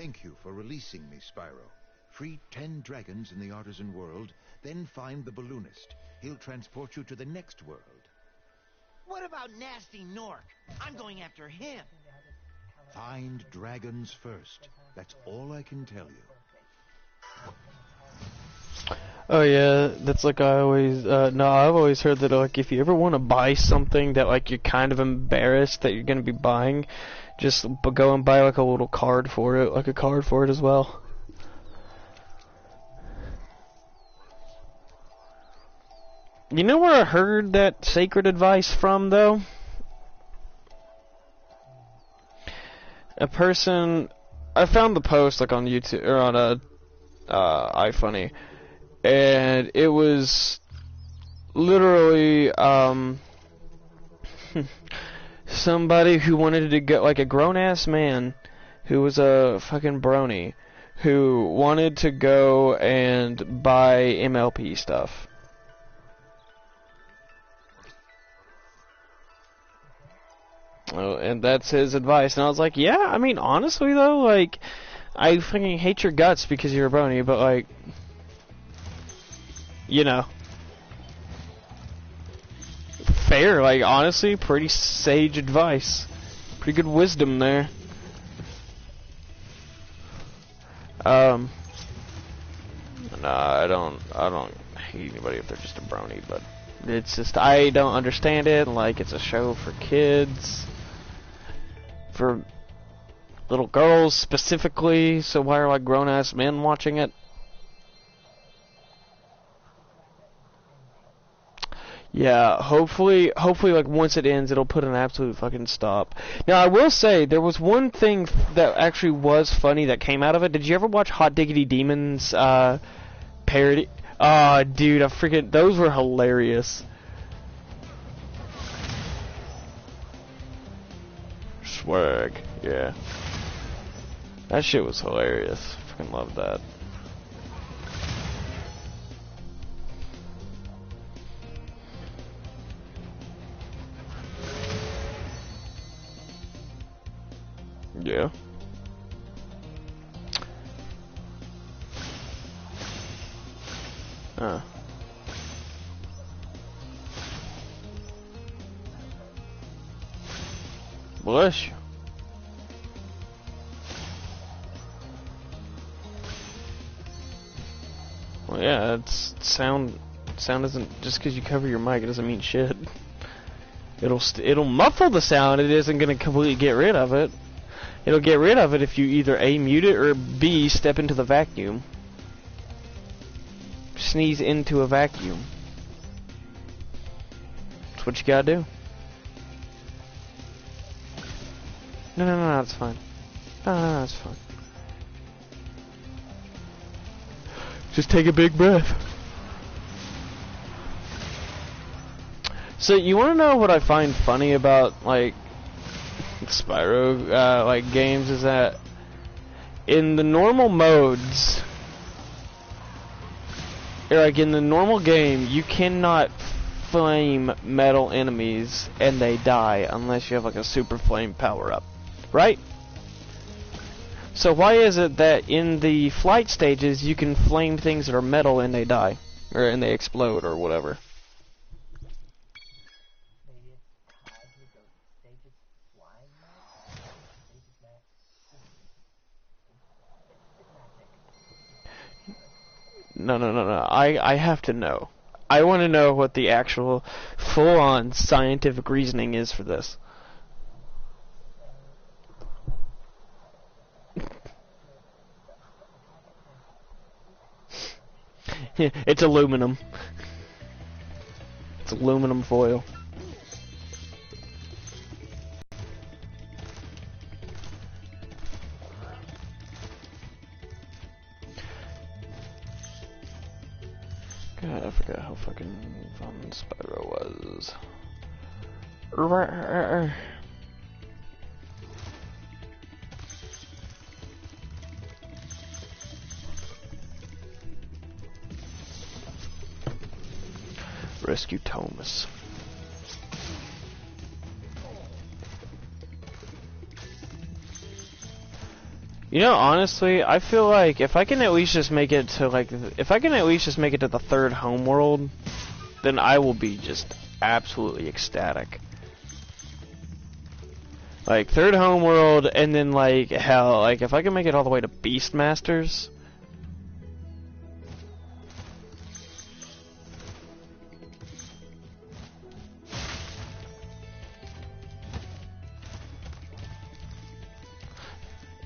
Thank you for releasing me, Spyro. Free 10 dragons in the artisan world, then find the balloonist. He'll transport you to the next world. What about Nasty Nork? I'm going after him. Find dragons first. That's all I can tell you. Oh yeah, that's like I always, no, I've always heard that like if you ever want to buy something that like you're kind of embarrassed that you're going to be buying, just go and buy like a little card for it, like a card for it as well. You know where I heard that sacred advice from though? A person, I found the post like on YouTube, or on iFunny. And it was literally somebody who wanted to go, like a grown-ass man who was a fucking brony who wanted to go and buy MLP stuff. Oh, and that's his advice. And I was like, yeah, I mean, honestly though, like, I fucking hate your guts because you're a brony, but like, you know, fair, like, honestly, pretty sage advice. Pretty good wisdom there. No, I don't hate anybody if they're just a brony, but it's just, I don't understand it, like, it's a show for kids, for little girls specifically, so why are, like, grown-ass men watching it? Yeah, hopefully, like, once it ends, it'll put an absolute fucking stop. Now, I will say, there was one thing that actually was funny that came out of it. Did you ever watch Hot Diggity Demon's, parody? Oh, dude, I freaking, those were hilarious. Swag, yeah. That shit was hilarious. Fucking loved that. Yeah. Bless you. Well, yeah, it's sound doesn't, just because you cover your mic, it doesn't mean shit. It'll muffle the sound. It isn't gonna completely get rid of it. It'll get rid of it if you either A, mute it, or B, step into the vacuum. Sneeze into a vacuum. That's what you gotta do. No, it's fine. No, it's fine. Just take a big breath. So, you wanna know what I find funny about, like, Spyro, like, games, is that in the normal modes, or like in the normal game, you cannot flame metal enemies and they die unless you have like a super flame power up, right? So why is it that in the flight stages you can flame things that are metal and they die, or and they explode or whatever? No. I have to know. I want to know what the actual full-on scientific reasoning is for this. It's aluminum. It's aluminum foil. God, I forgot how fucking fun Spyro was. Rescue Thomas. You know, honestly, I feel like if I can at least just make it to like, if I can at least just make it to the third homeworld, then I will be just absolutely ecstatic. Like third homeworld, and then like hell, like if I can make it all the way to Beastmasters.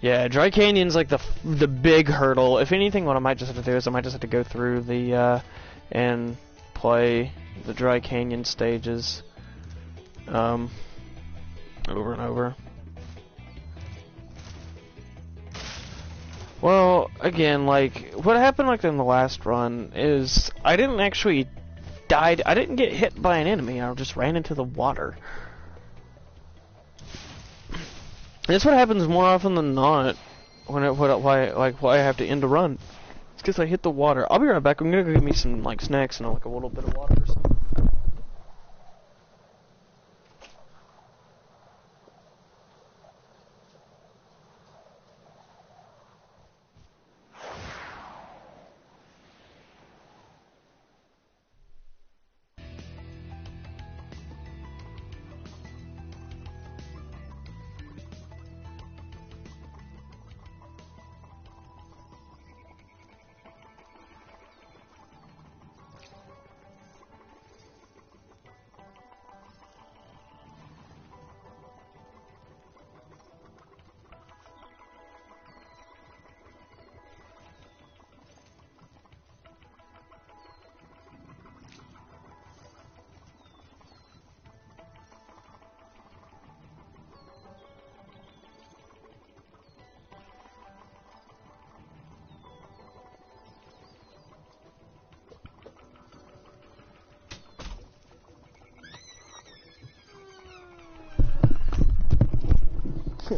Yeah, Dry Canyon's like the big hurdle. If anything, what I might just have to do is I might just have to go through the and play the Dry Canyon stages over and over. Well, again, like what happened like in the last run is I didn't actually die. I didn't get hit by an enemy. I just ran into the water. That's what happens more often than not when why I have to end a run. It's because I hit the water. I'll be right back. I'm gonna go get me some like snacks and like a little bit of water or something.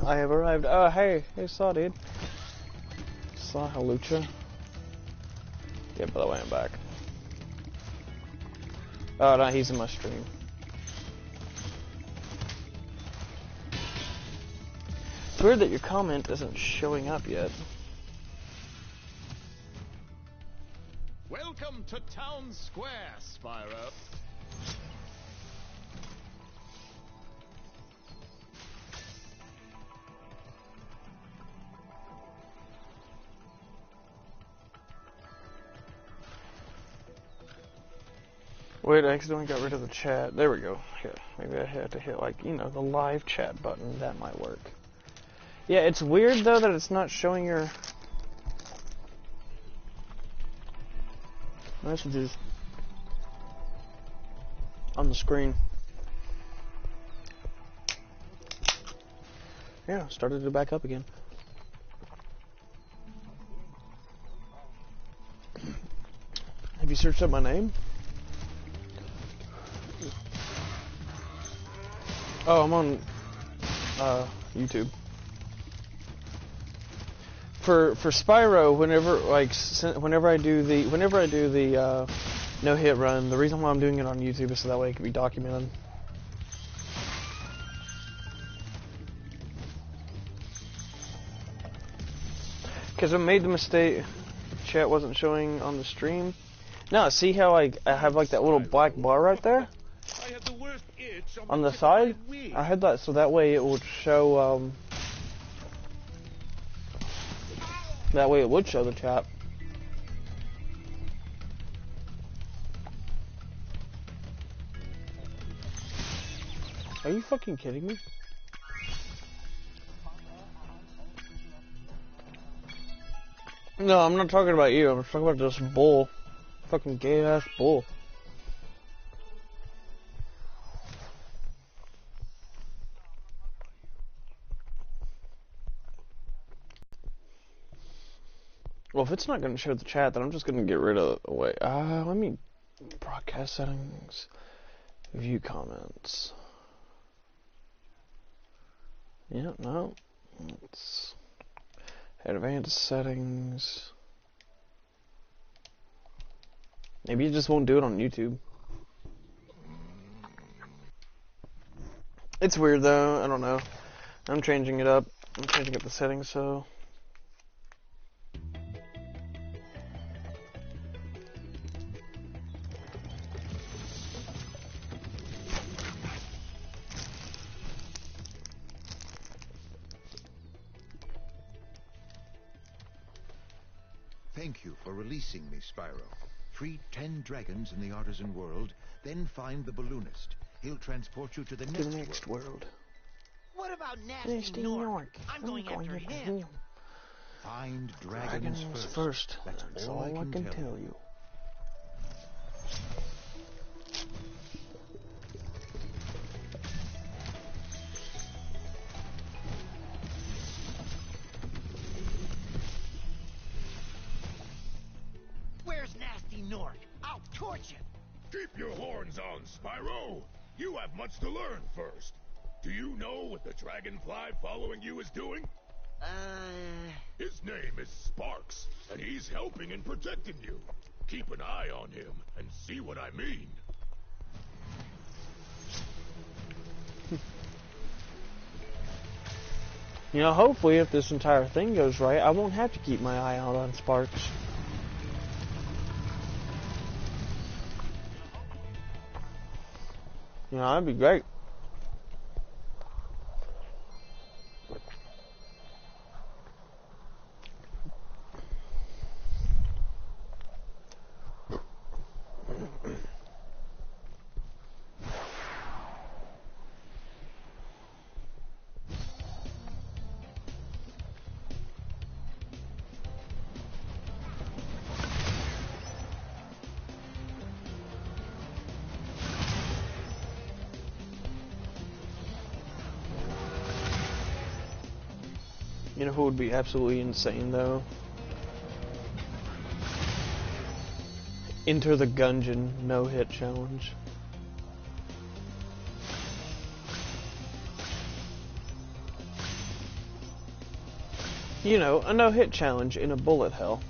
I have arrived. Oh, hey, Saw, dude. Saw Halucha. Yeah, by the way, I'm back. Oh, no, he's in my stream. It's weird that your comment isn't showing up yet. Welcome to Town Square, Spyro. Wait, I accidentally got rid of the chat. There we go. Here, maybe I had to hit, like, you know, the live chat button. That might work. Yeah, it's weird, though, that it's not showing your messages on the screen. Yeah, started to back up again. Have you searched up my name? Oh, I'm on YouTube. For Spyro, whenever I do the no hit run, the reason why I'm doing it on YouTube is so that way it can be documented. Because I made the mistake, chat wasn't showing on the stream. No, see how I have like that little black bar right there? On the side? I had that so that way it would show, that way it would show the chat. Are you fucking kidding me? No, I'm not talking about you. I'm talking about this bull. Fucking gay ass bull. Well, if it's not going to show the chat, then I'm just going to get rid of it. Wait, let me broadcast settings, view comments. Yeah, no. Let's advanced settings. Maybe you just won't do it on YouTube. It's weird though. I don't know. I'm changing it up. I'm changing up the settings so Thank you for releasing me, Spyro. Free 10 dragons in the artisan world, then find the balloonist. He'll transport you to the next world. What about Nasty Nork? I'm going after him. Find dragons first. That's all I can tell you. Where's Nasty Nork? I'll torch him. Keep your horns on, Spyro. You have much to learn first. Do you know what the dragonfly following you is doing? His name is Sparks, and he's helping and protecting you. Keep an eye on him and see what I mean. You know, hopefully if this entire thing goes right, I won't have to keep my eye out on Sparks. You know, that'd be great. You know who would be absolutely insane though? Enter the Gungeon No Hit Challenge. You know, a no hit challenge in a bullet hell.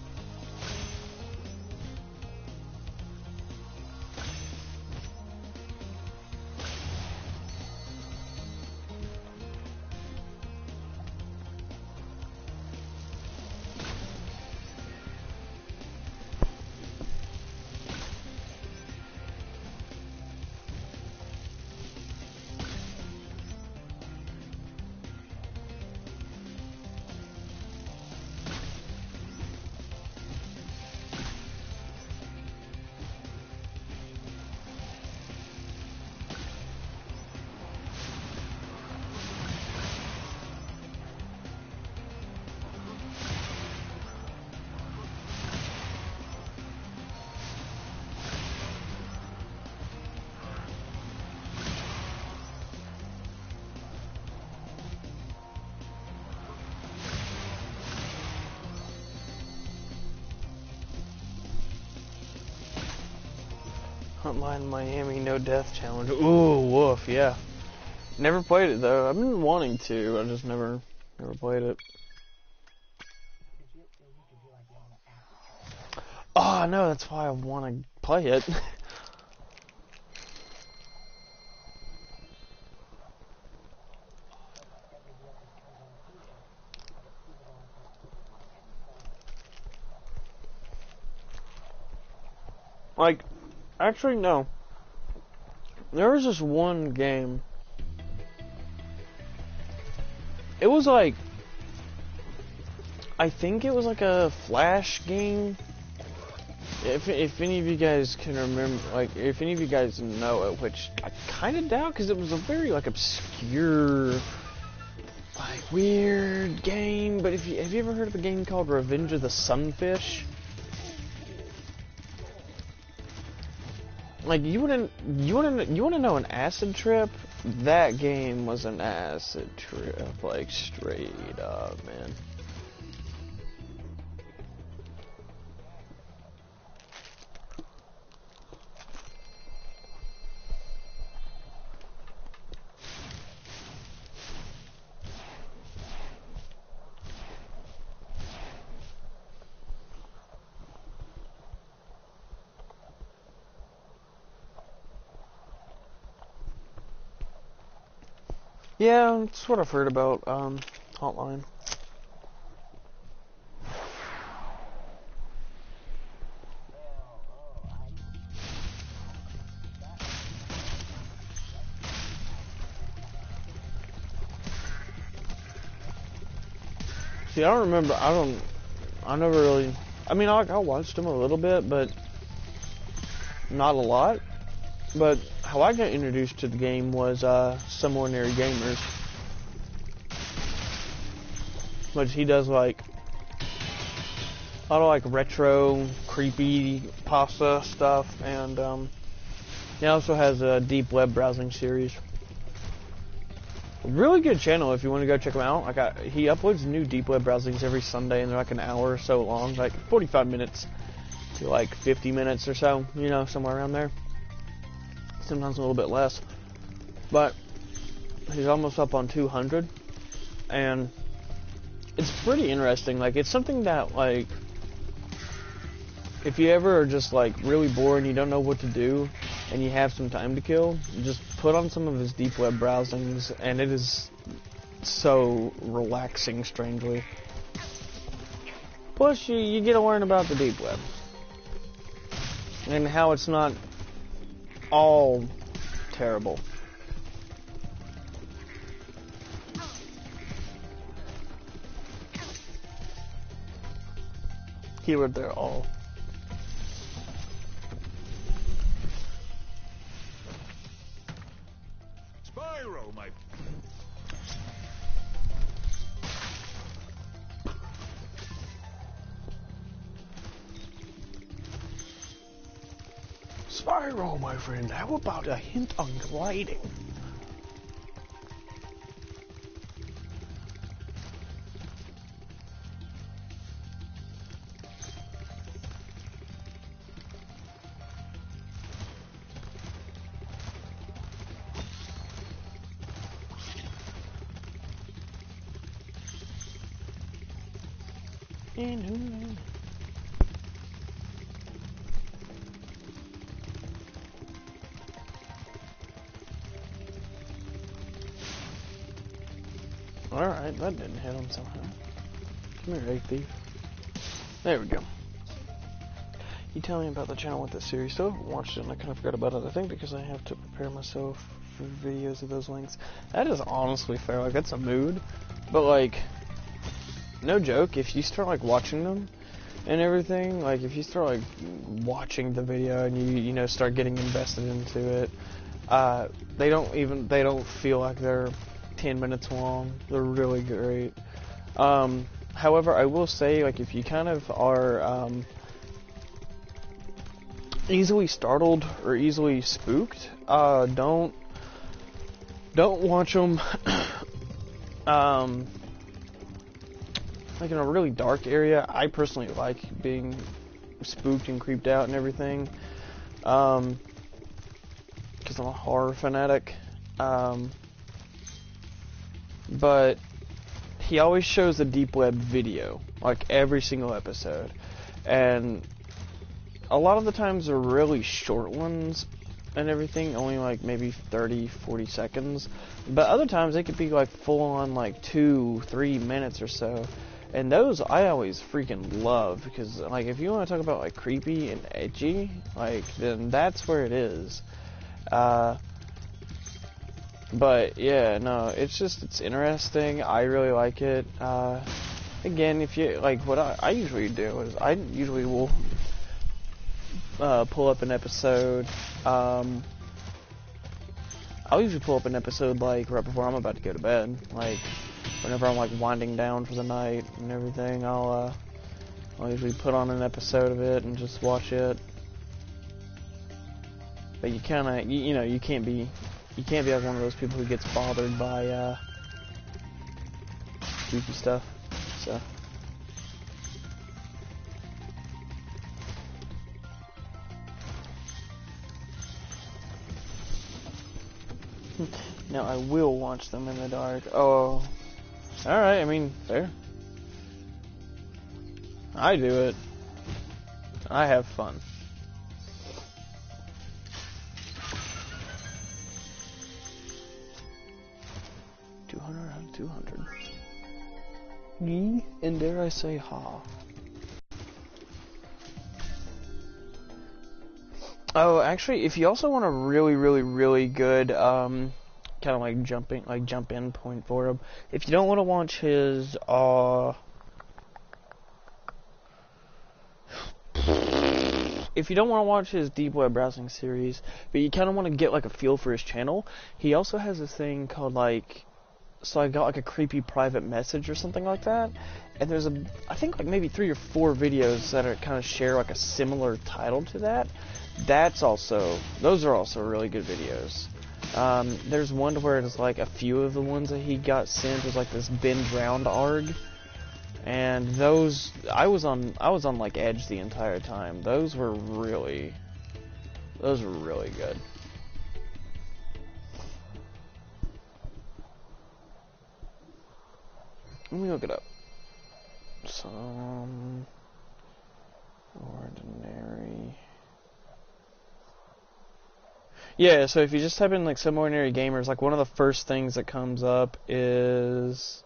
Hotline Miami No Death Challenge. Ooh, woof, yeah. Never played it though. I've been wanting to. I just never played it. Oh no, that's why I want to play it. Like, actually no. There was this one game. It was like, I think it was like a Flash game. If any of you guys can remember, like, if any of you guys know it, which I kind of doubt, because it was a very, like, obscure, like, weird game. But have you ever heard of a game called Revenge of the Sunfish? Like, you wanna know an acid trip? That game was an acid trip, like, straight up, man. Yeah, that's what I've heard about, Hotline. See, I don't remember, I never really I mean, I watched them a little bit, but not a lot. But how I got introduced to the game was Some Ordinary Gamers, which he does like a lot of like retro, creepy pasta stuff, and he also has a deep web browsing series. Really good channel if you want to go check him out. He uploads new deep web browsings every Sunday, and they're like an hour or so long, like 45 minutes to like 50 minutes or so, you know, somewhere around there. Sometimes a little bit less, but he's almost up on 200, and it's pretty interesting. Like, it's something that, like, if you ever are just like really bored and you don't know what to do and you have some time to kill, just put on some of his deep web browsings, and it is so relaxing, strangely. Plus, you get to learn about the deep web and how it's not all terrible. Keyword there, all. Spyro, my... Spyro, my friend, how about a hint on gliding? Alright, that didn't hit him somehow. Come here, egg thief. There we go. You tell me about the channel with this series. So I haven't watched it and I kind of forgot about it. I think because I have to prepare myself for videos of those lengths. That is honestly fair. Like, that's a mood. But, like, no joke, if you start, like, watching them and everything, like, if you start, like, watching the video and you know, start getting invested into it, they don't feel like they're 10 minutes long. They're really great. However, I will say, like, if you kind of are easily startled or easily spooked, don't watch them like in a really dark area. I personally like being spooked and creeped out and everything, because I'm a horror fanatic. But he always shows a deep web video, like every single episode, and a lot of the times they're really short ones and everything, only like maybe 30-40 seconds, but other times they could be like full on like 2-3 minutes or so, and those I always freaking love, because like if you want to talk about like creepy and edgy, like then that's where it is. But yeah, no, it's interesting. I really like it. Again, if you like, what I usually do is I usually will pull up an episode. I'll usually pull up an episode like right before I'm about to go to bed, like whenever I'm like winding down for the night and everything. I'll usually put on an episode of it and just watch it. But you kind of, you know, you can't be like one of those people who gets bothered by creepy stuff. So. Now I will watch them in the dark. Oh, alright, I mean, fair. I do it. I have fun. Out of 200. Yee, and dare I say ha. Oh, actually, if you also want a really good, kind of like jump in point for him, if you don't want to watch his, if you don't want to watch his deep web browsing series, but you kind of want to get like a feel for his channel, he also has this thing called like, so I got like a creepy private message or something like that, and there's I think like maybe 3 or 4 videos that are kind of share like a similar title to that. Those are also really good videos. There's one where it's like a few of the ones that he got sent was like this been drowned ARG, and those I was on like edge the entire time. Those were really good. Let me look it up. Some ordinary. Yeah, so if you just type in like some ordinary gamers, like one of the first things that comes up is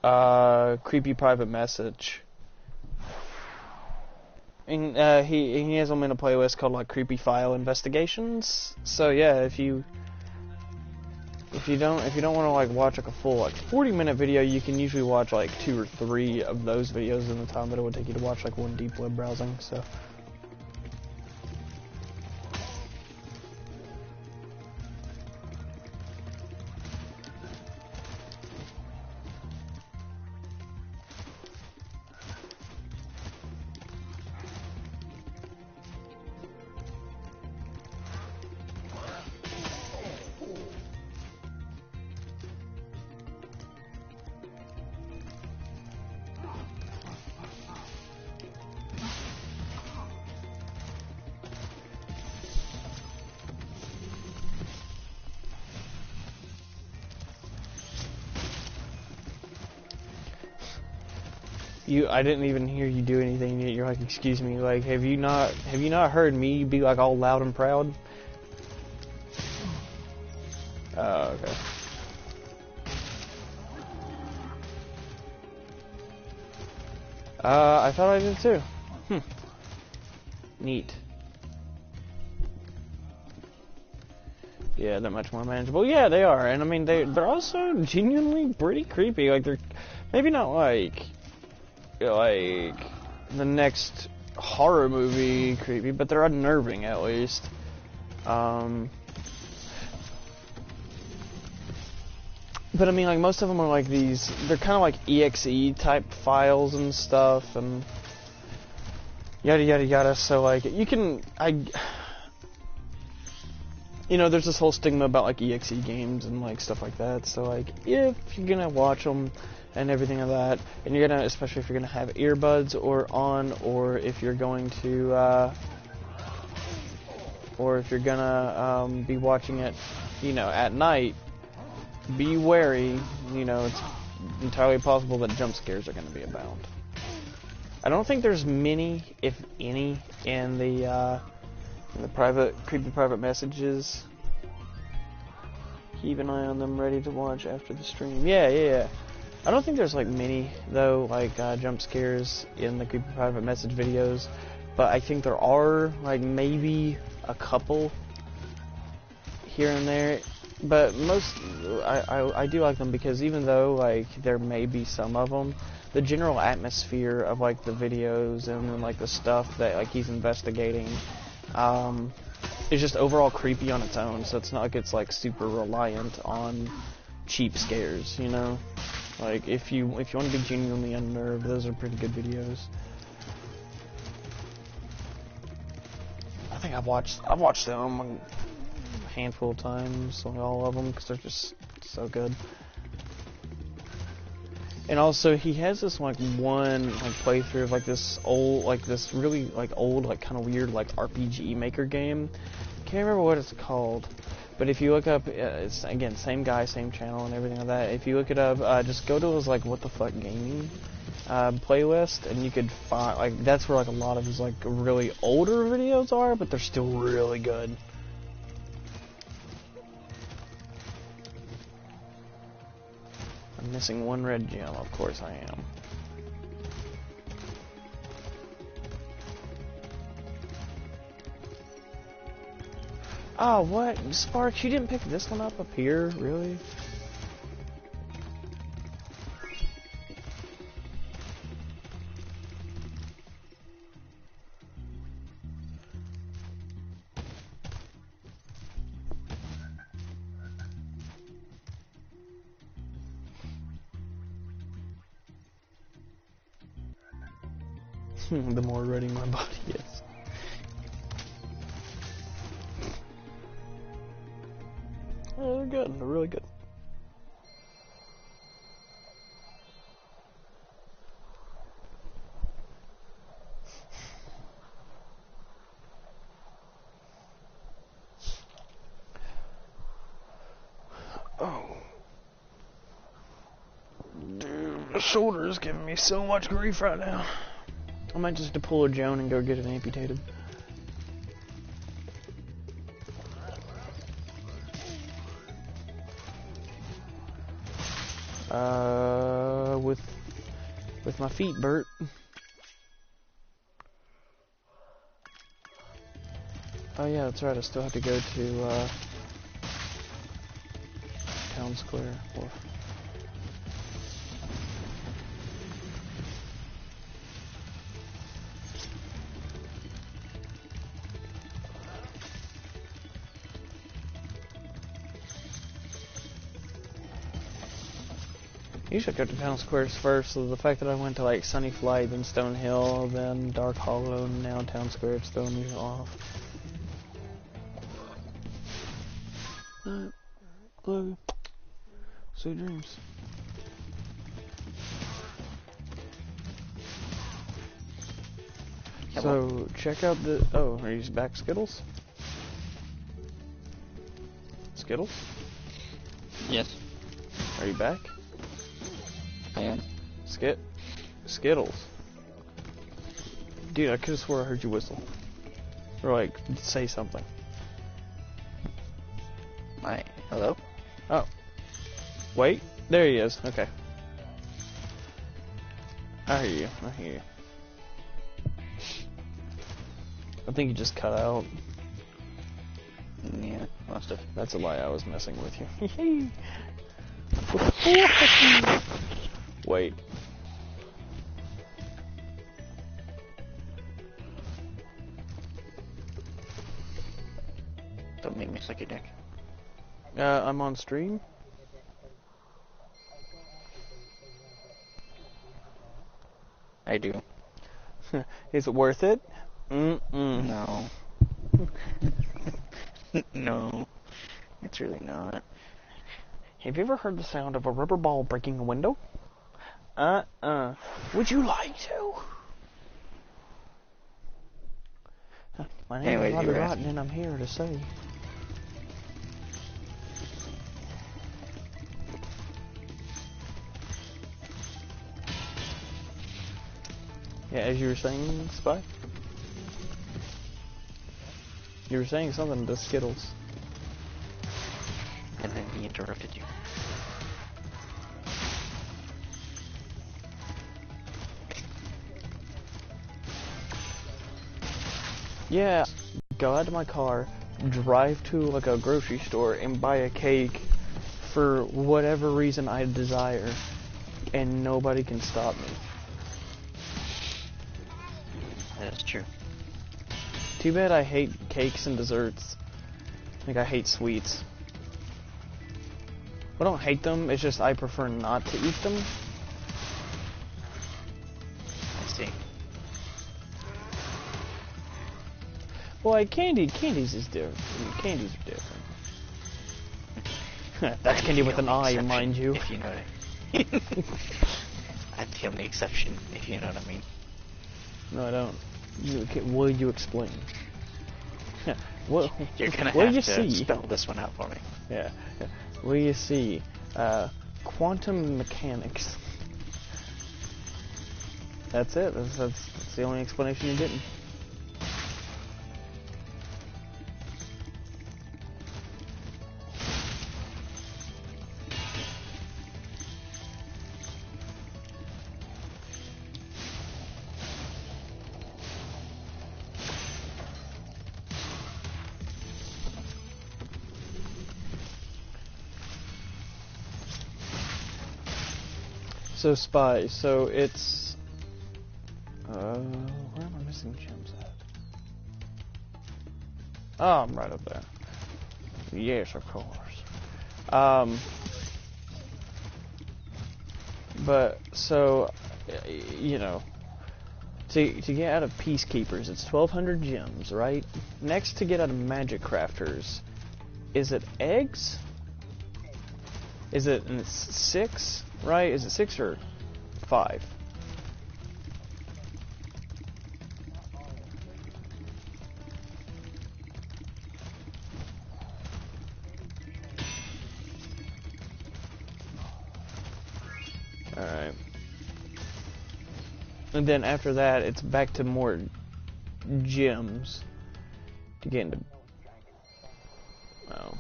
creepy private message. And he has them in a playlist called like creepy file investigations. So yeah, if you don't want to like watch like a full like 40-minute video, you can usually watch like 2 or 3 of those videos in the time that it would take you to watch like one deep web browsing. So. I didn't even hear you do anything yet. You're like, excuse me, like, have you not heard me be like all loud and proud? Oh, okay. I thought I did too. Neat. Yeah, they're much more manageable. Yeah, they are, and I mean they're also genuinely pretty creepy. Like they're maybe not like the next horror movie creepy, but they're unnerving at least. But I mean, like most of them are like these. They're kind of like exe type files and stuff, and yada yada yada. So like you can there's this whole stigma about like exe games and like stuff like that. So like if you're gonna watch them and everything like that, and you're gonna, especially if you're gonna have earbuds or if you're going to be watching it, at night, be wary. It's entirely possible that jump scares are gonna be abound. I don't think there's many, if any, in the creepy private messages. Keep an eye on them, ready to watch after the stream. Yeah. I don't think there's like many though, like jump scares in the creepy private message videos, but I think there are like maybe a couple here and there. But most, I do like them because even though like there may be some of them, the general atmosphere of like the videos and then, like the stuff that like he's investigating, is just overall creepy on its own. So it's not like it's like super reliant on cheap scares, Like if you want to be genuinely unnerved, those are pretty good videos. I think I've watched them a handful of times, like all of them, because they're just so good. And also he has this like one like playthrough of like this old, like this really like old, like kind of weird like RPG Maker game. Can't remember what it's called. But if you look up, it's again same guy, same channel, and everything like that. If you look it up, just go to his like what the fuck gaming playlist, and you could find like that's where like a lot of his like really older videos are, but they're still really good. I'm missing one red gem, of course I am. Oh, what? Sparks, you didn't pick this one up here? Really? The more ready my body is. Oh, they're good. They're really good. Oh. Dude, my shoulder is giving me so much grief right now. I might just have to pull a Joan and go get it amputated. With my feet, Bert. Oh yeah, that's right. I still have to go to Town Square. Usually I go to Town Squares first, so the fact that I went to like Sunny Flight, then Stonehill, then Dark Hollow, and now Town Square, it's throwing me off. Love you. Sweet dreams. So, check out the... Oh, are you back, Skittles? Skittles? Yes. Are you back? I am. Skittles. Dude, I could have swore I heard you whistle. Or like, say something. Hello? Oh. Wait, there he is. Okay. I hear you. I hear you. I think you just cut out. Yeah, must have. That's a lie, I was messing with you. Wait. Don't make me suck your dick. I'm on stream. I do. Is it worth it? No. No. It's really not. Have you ever heard the sound of a rubber ball breaking a window? Would you like to? My name is Bobby Rotten, and I'm here to say. Yeah, as you were saying, Spy? You were saying something to Skittles. And then he interrupted you. Yeah, go out to my car, drive to like a grocery store and buy a cake for whatever reason I desire, and nobody can stop me. That is true. Too bad I hate cakes and desserts. Like, I hate sweets. I don't hate them, it's just I prefer not to eat them. I see. Well, like, candies is different. Candies are different. That's candy with an eye, mind you. If you know what I mean. I'm the only exception, if you know what I mean. No, I don't. Will you explain? What? You're gonna what have do to you see? spell this one out for me. Yeah. What do you see? Quantum mechanics. That's it. That's the only explanation you're getting. So Spy, so it's where am I missing gems at? Oh, I'm right up there. Yes, of course. But so you know, to get out of Peacekeepers, it's 1,200 gems, right? Next, to get out of Magic Crafters, is it eggs? Is it, and it's 6, right? Is it 6 or 5? Alright. And then after that, it's back to more gems to get into. Oh.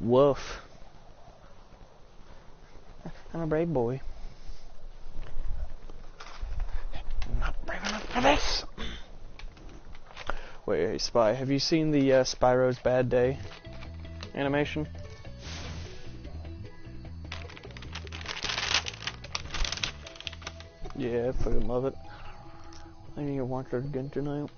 Woof. I'm a brave boy. I'm not brave enough for this. Wait, hey, Spy, have you seen the Spyro's Bad Day animation? Yeah, I fucking love it. I need to watch it again tonight.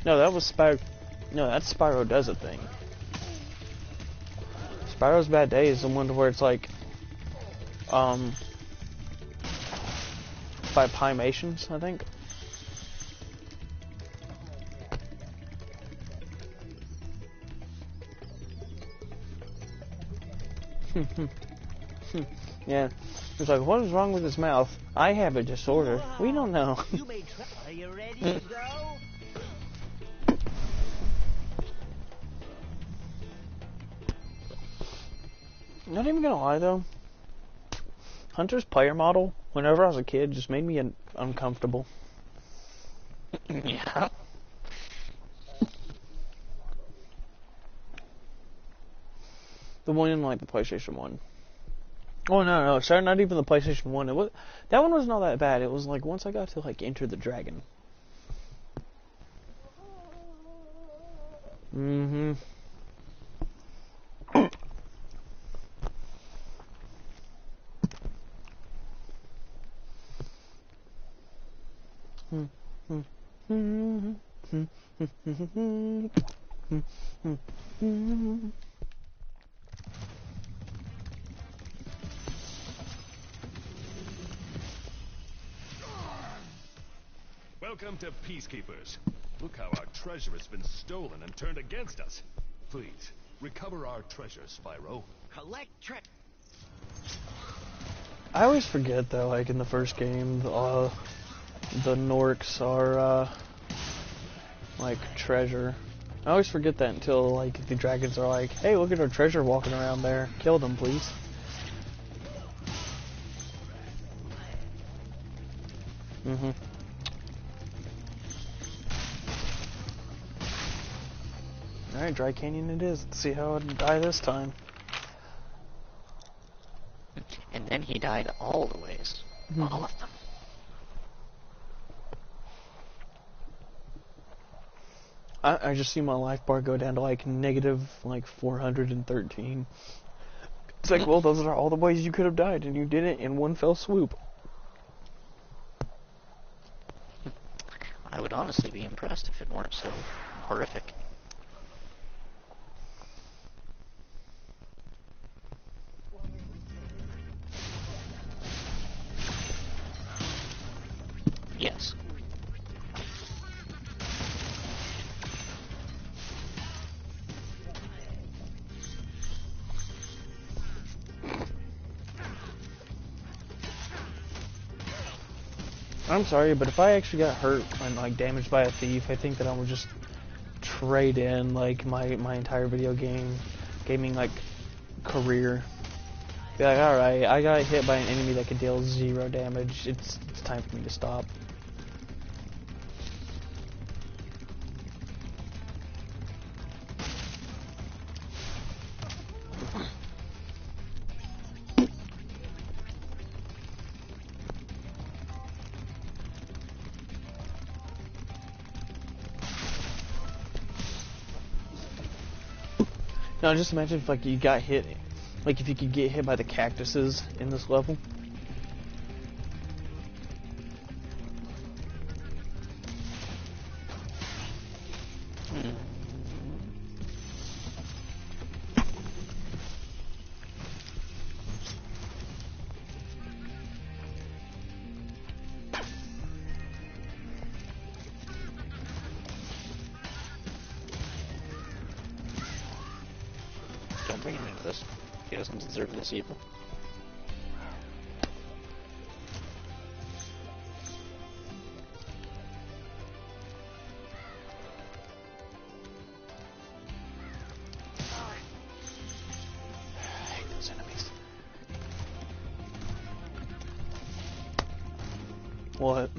No, that was Spyro. No, that's Spyro Does It thing. Spyro's Bad Day is the one where it's like, by Pymations, I think. Yeah. It's like, what is wrong with his mouth? I have a disorder. We don't know. You may try. Are you ready to go? Not even gonna lie though. Hunter's player model, whenever I was a kid, just made me uncomfortable. Yeah. The one in like the PlayStation 1. Oh no, sorry, not even the PlayStation 1. That one wasn't all that bad. It was like once I got to like Enter the Dragon. Mm-hmm. Welcome to Peacekeepers. Look how our treasure has been stolen and turned against us. Please, recover our treasure, Spyro. Collect trick. I always forget though, like in the first game, the Norks are like treasure. I always forget that until like the dragons are like, "Hey, look at our treasure walking around there. Kill them, please." Mhm. All right, Dry Canyon it is. Let's see how I die this time. And then he died all the ways. All of them. I just see my life bar go down to like negative like 413. It's like, well, those are all the ways you could have died, and you did it in one fell swoop. I would honestly be impressed if it weren't so horrific. Yes. I'm sorry, but if I actually got hurt and like damaged by a thief, I think that I would just trade in like my entire gaming like career. Be like, all right, I got hit by an enemy that could deal 0 damage. It's time for me to stop. Now just imagine if like you got hit, like if you could get hit by the cactuses in this level. Don't bring him into this. He doesn't deserve this evil. I hate those enemies. What?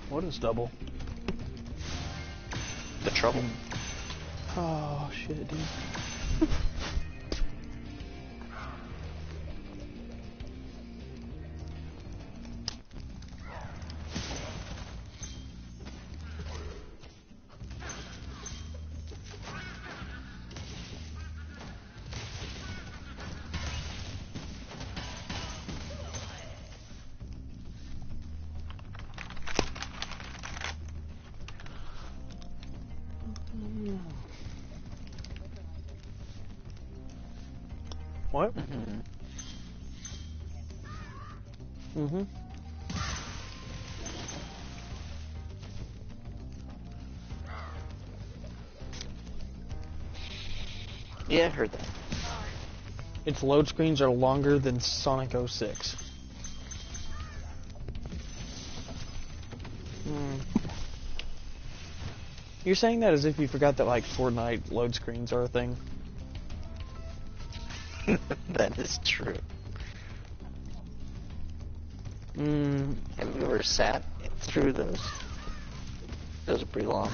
What is double? The trouble. Oh shit, dude. What? Mm-hmm. Mm-hmm. Yeah, I heard that. Its load screens are longer than Sonic 06. You're saying that as if you forgot that, like, Fortnite load screens are a thing. That is true. Have you ever sat through those? Those are pretty long.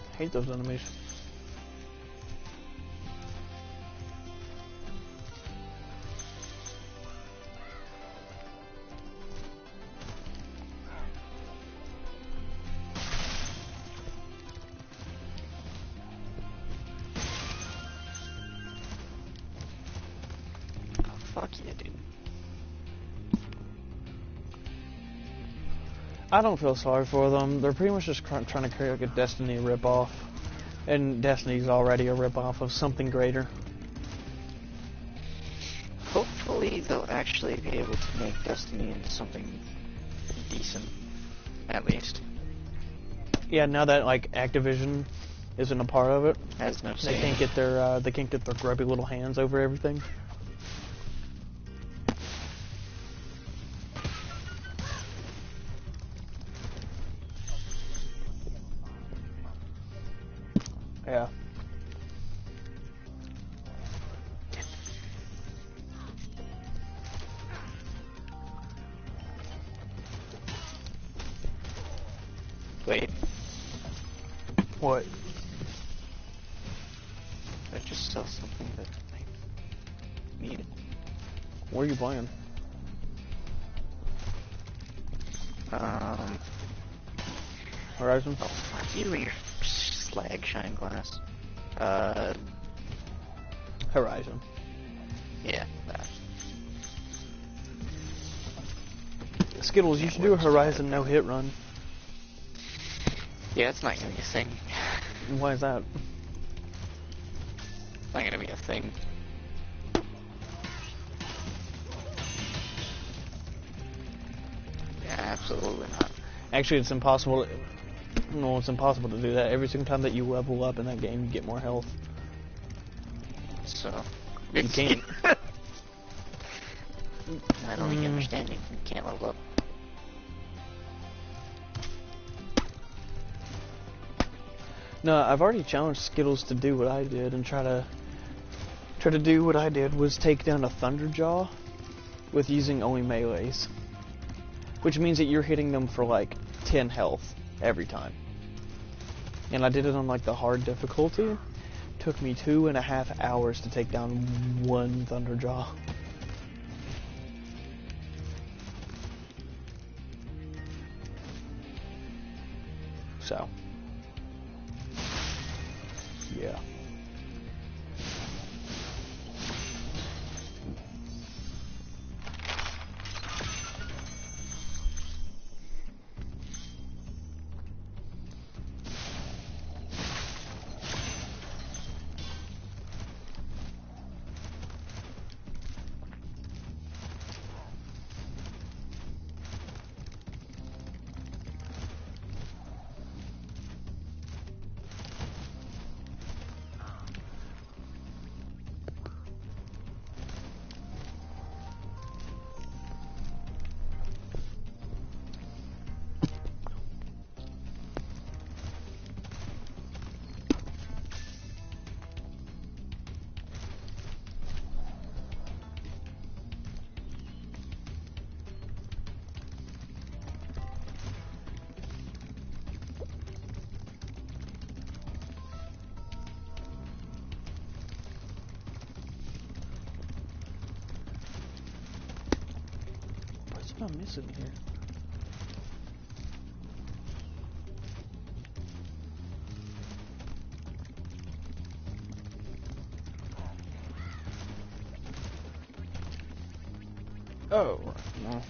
I hate those enemies. Fuck yeah, dude. I don't feel sorry for them. They're pretty much just trying to create like a Destiny ripoff. And Destiny's already a ripoff of something greater. Hopefully they'll actually be able to make Destiny into something decent. At least. Yeah, now that like Activision isn't a part of it, Has no they say. can't get their grubby little hands over everything. Yeah. Wait, What? I just saw something that I needed. What are you playing? Horizon? Oh, fuck you and your slag shine glass. Horizon. Yeah, that. Skittles, you should do a Horizon no hit run. Yeah, it's not gonna be a thing. Why is that? It's not gonna be a thing. Yeah, absolutely not. Actually, it's impossible. No, it's impossible to do that. Every single time that you level up in that game, you get more health. So, You can't. I don't think understand you can't level up. No, I've already challenged Skittles to do what I did and try to do what I did was take down a Thunderjaw with using only melees, which means that you're hitting them for like 10 health every time. And I did it on like the hard difficulty. Took me 2.5 hours to take down one Thunderjaw. So, yeah. What am I missing here? Oh, no.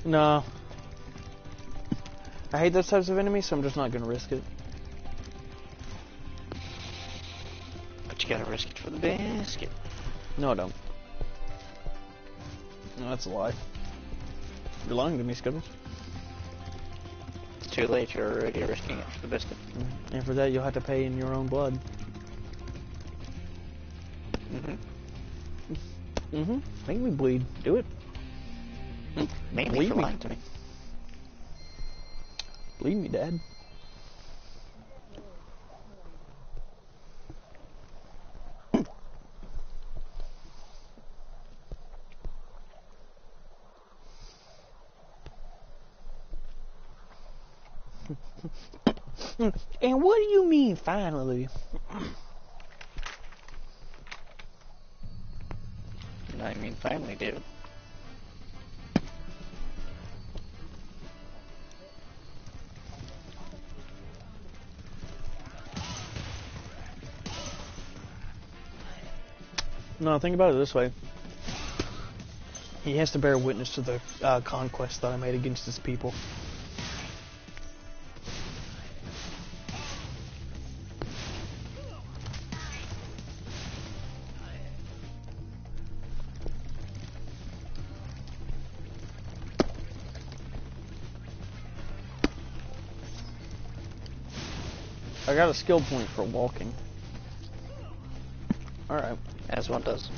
No. I hate those types of enemies, so I'm just not gonna risk it. But you gotta risk it for the biscuit. No, I don't. No, that's a lie. You're lying to me, Skittles. It's too late, you're already risking it for the biscuit. And for that, you'll have to pay in your own blood. Make me bleed. Do it. Mainly Bleed for me. lying to me. Bleed me, Dad. And what do you mean, finally? I mean, finally, dude. No, think about it this way. He has to bear witness to the conquest that I made against his people. I got a skill point for walking. Alright. As one does.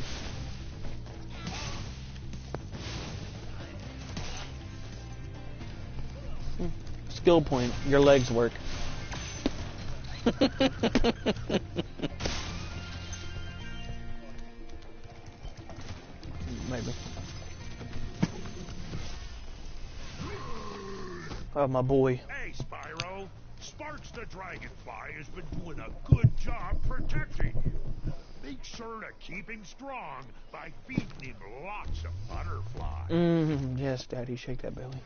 Skill point. Your legs work. Maybe. Oh, my boy. Hey, Spyro. Sparks the Dragonfly has been doing a good job protecting you. Make sure to keep him strong by feeding him lots of butterflies. Yes, Daddy, shake that belly.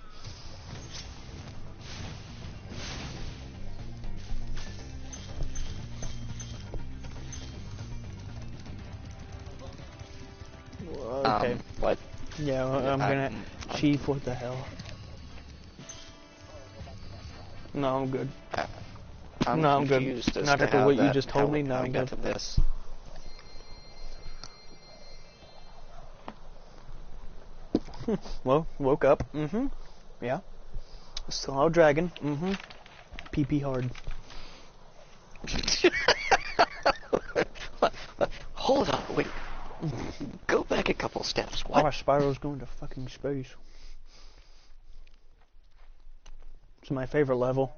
Okay. What? Yeah, I'm gonna... Chief, what the hell? No, I'm good. I'm No, I'm good. confused as Not to after how what you that- just told how- me, no, how we I'm got good. to this. Well, woke up. Yeah. Saw a dragon. PP hard. Hold on, wait. Go back a couple steps. Oh, What? Spyro's going to fucking space. It's my favorite level.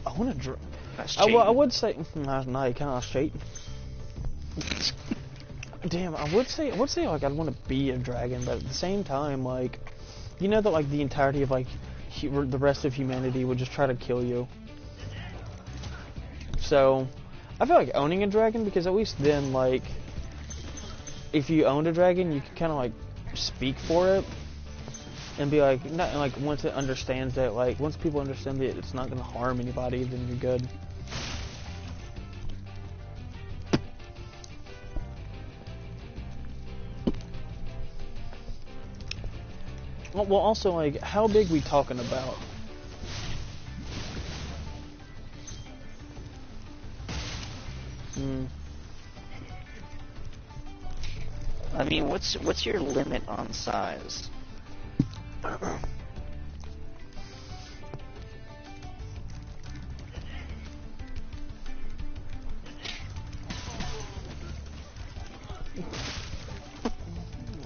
I want to That's I cheating. would say no, you can't cheat. Damn, I would say like I'd want to be a dragon, but at the same time, like, you know that like the entirety of like the rest of humanity would just try to kill you. So, I feel like owning a dragon, because at least then, like, if you owned a dragon, you can kind of, like, speak for it. And be like, not like, once it understands that, like, once people understand that it's not going to harm anybody, then you're good. Well, also, like, how big we talking about? I mean, what's your limit on size?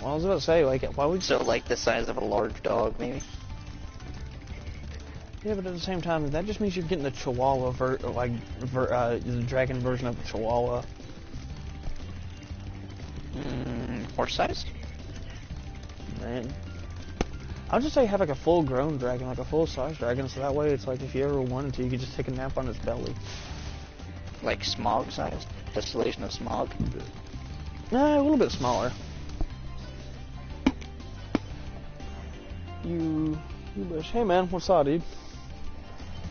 Well, I was about to say, like, why would... So, like, the size of a large dog, maybe? Yeah, but at the same time, that just means you're getting the Chihuahua, the dragon version of the Chihuahua. Horse size? Man. I'll just say have, like, a full-grown dragon, like a full-size dragon, so that way it's like, if you ever wanted to, you could just take a nap on its belly. Like Smog size? Distillation of Smog? Nah, a little bit smaller. You bitch. Hey man, what's up, dude?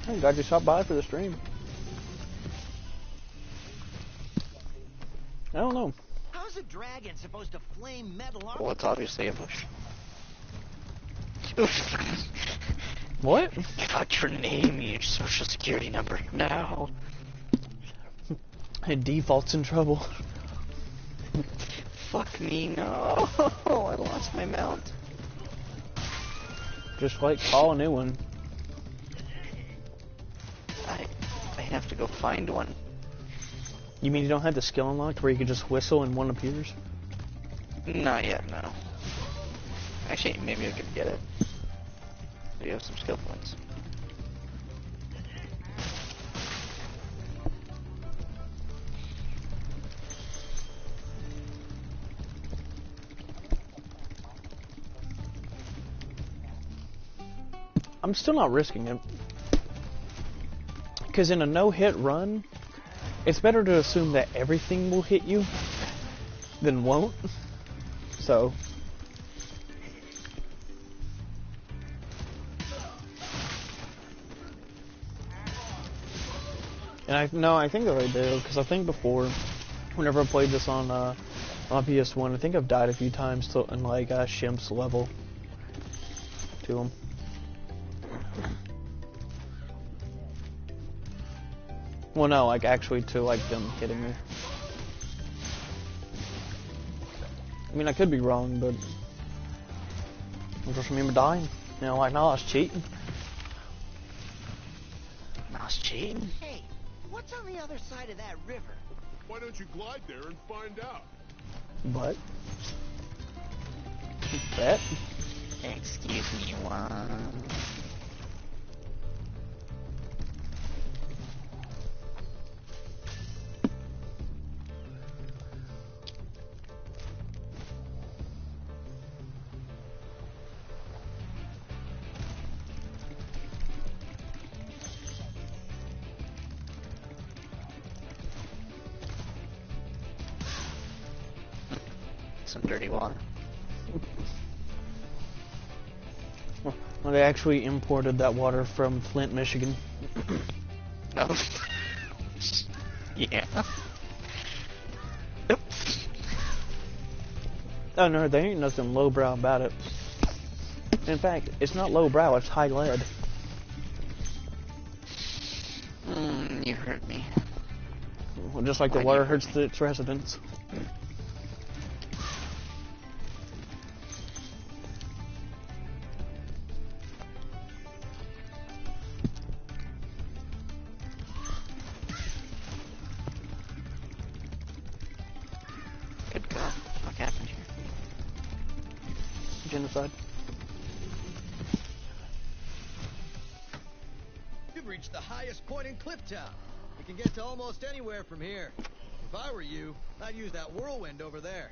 Hey, glad you stopped by for the stream. I don't know. How's a dragon supposed to flame metal armor? Well, it's obviously a bush. What? Got your name, your social security number now. It default's in trouble. Fuck me, no. I lost my mount. Just like call a new one. I have to go find one. You mean you don't have the skill unlocked where you can just whistle and one appears? Not yet, no. Actually, maybe I could get it. So you have some skill points. I'm still not risking it. Because in a no-hit run, it's better to assume that everything will hit you than won't. So. And I think that I do, because I think before, whenever I played this on PS1, I think I've died a few times to, in like Shimp's level to him. Well, no, like actually to like them hitting me. I mean, I could be wrong, but I just remember dying. You know, like, no, I was cheating. I was cheating. Hey, what's on the other side of that river? Why don't you glide there and find out? But that. Excuse me, one. Some dirty water. Well, they actually imported that water from Flint, Michigan. Oh. Yeah. Oops. Oh no, there ain't nothing lowbrow about it. In fact, it's not lowbrow, it's high lead. You hurt me. Well, just like the water hurts its residents. Good God. What happened here? Genocide. You've reached the highest point in Clifftown. You can get to almost anywhere from here. If I were you, I'd use that whirlwind over there.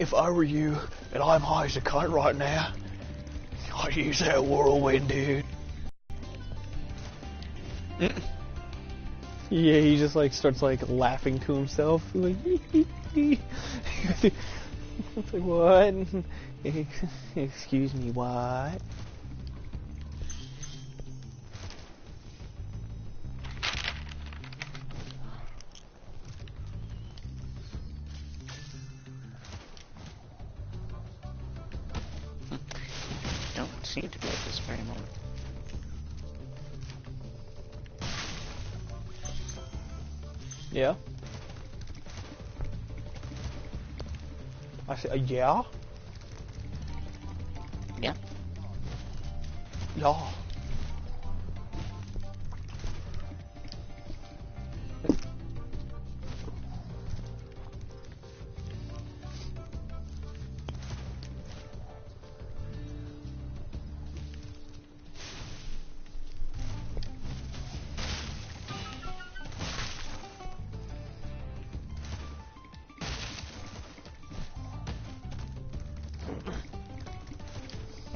If I were you, and I'm high as a kite right now, I'd use that whirlwind, dude. Yeah, he just like starts like laughing to himself. Like, it's like, what? Excuse me, what? Don't seem to be at this very moment. Yeah. I said, yeah. Yeah. Yeah.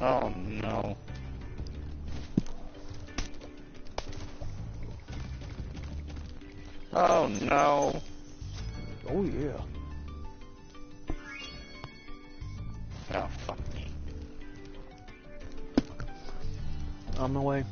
Oh no. Oh no. Oh yeah. Oh fuck me. On my way.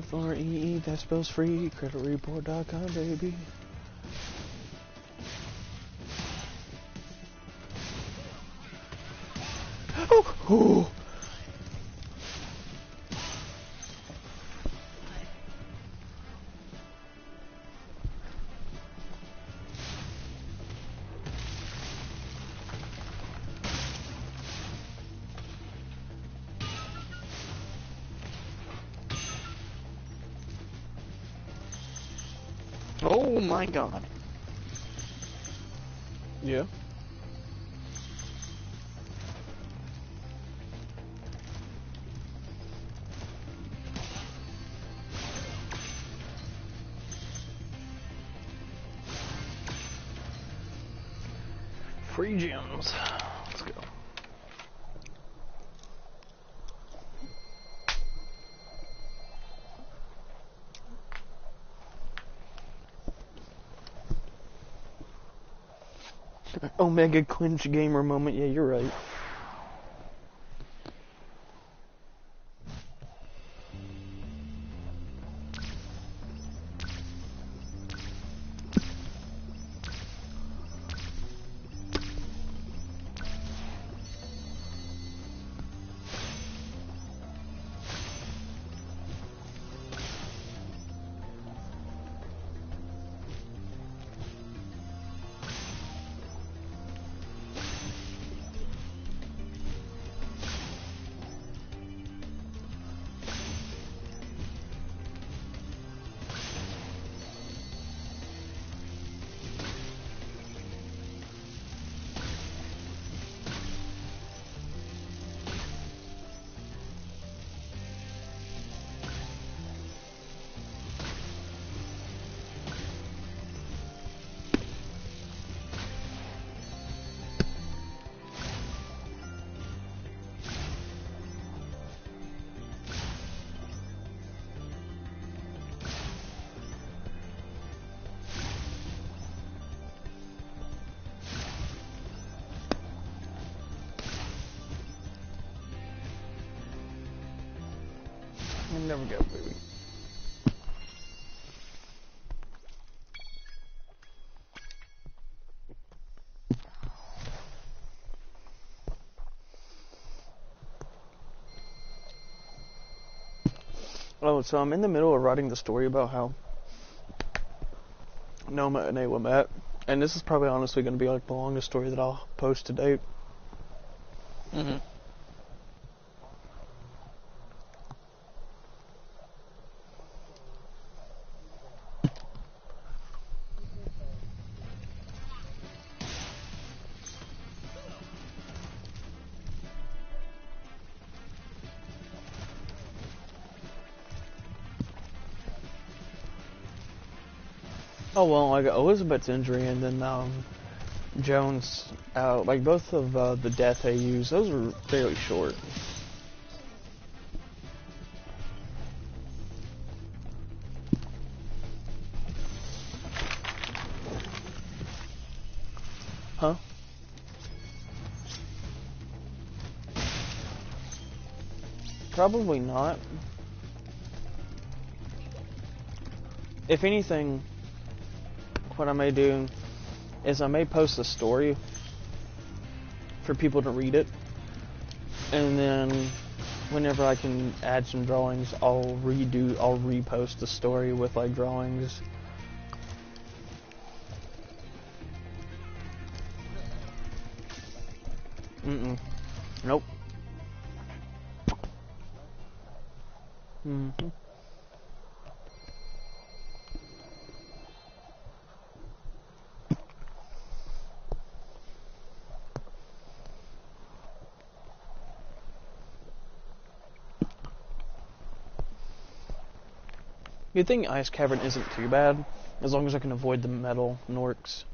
FREE, that spells free, creditreport.com, baby. Oh! Oh my god. Yeah. Free gems. Let's go. Omega clinch gamer moment. Yeah, you're right. There we go, baby. Oh, so I'm in the middle of writing the story about how Noma and Ayla met, and this is probably honestly going to be like the longest story that I'll post to date. Mm-hmm. Oh well, like Elizabeth's injury and then Jones out. Like both of the death they used, those were fairly short. Huh? Probably not. If anything, what I may do is I may post a story for people to read it, and then whenever I can add some drawings, I'll repost the story with like drawings. Nope. You'd think Ice Cavern isn't too bad, as long as I can avoid the metal Norks.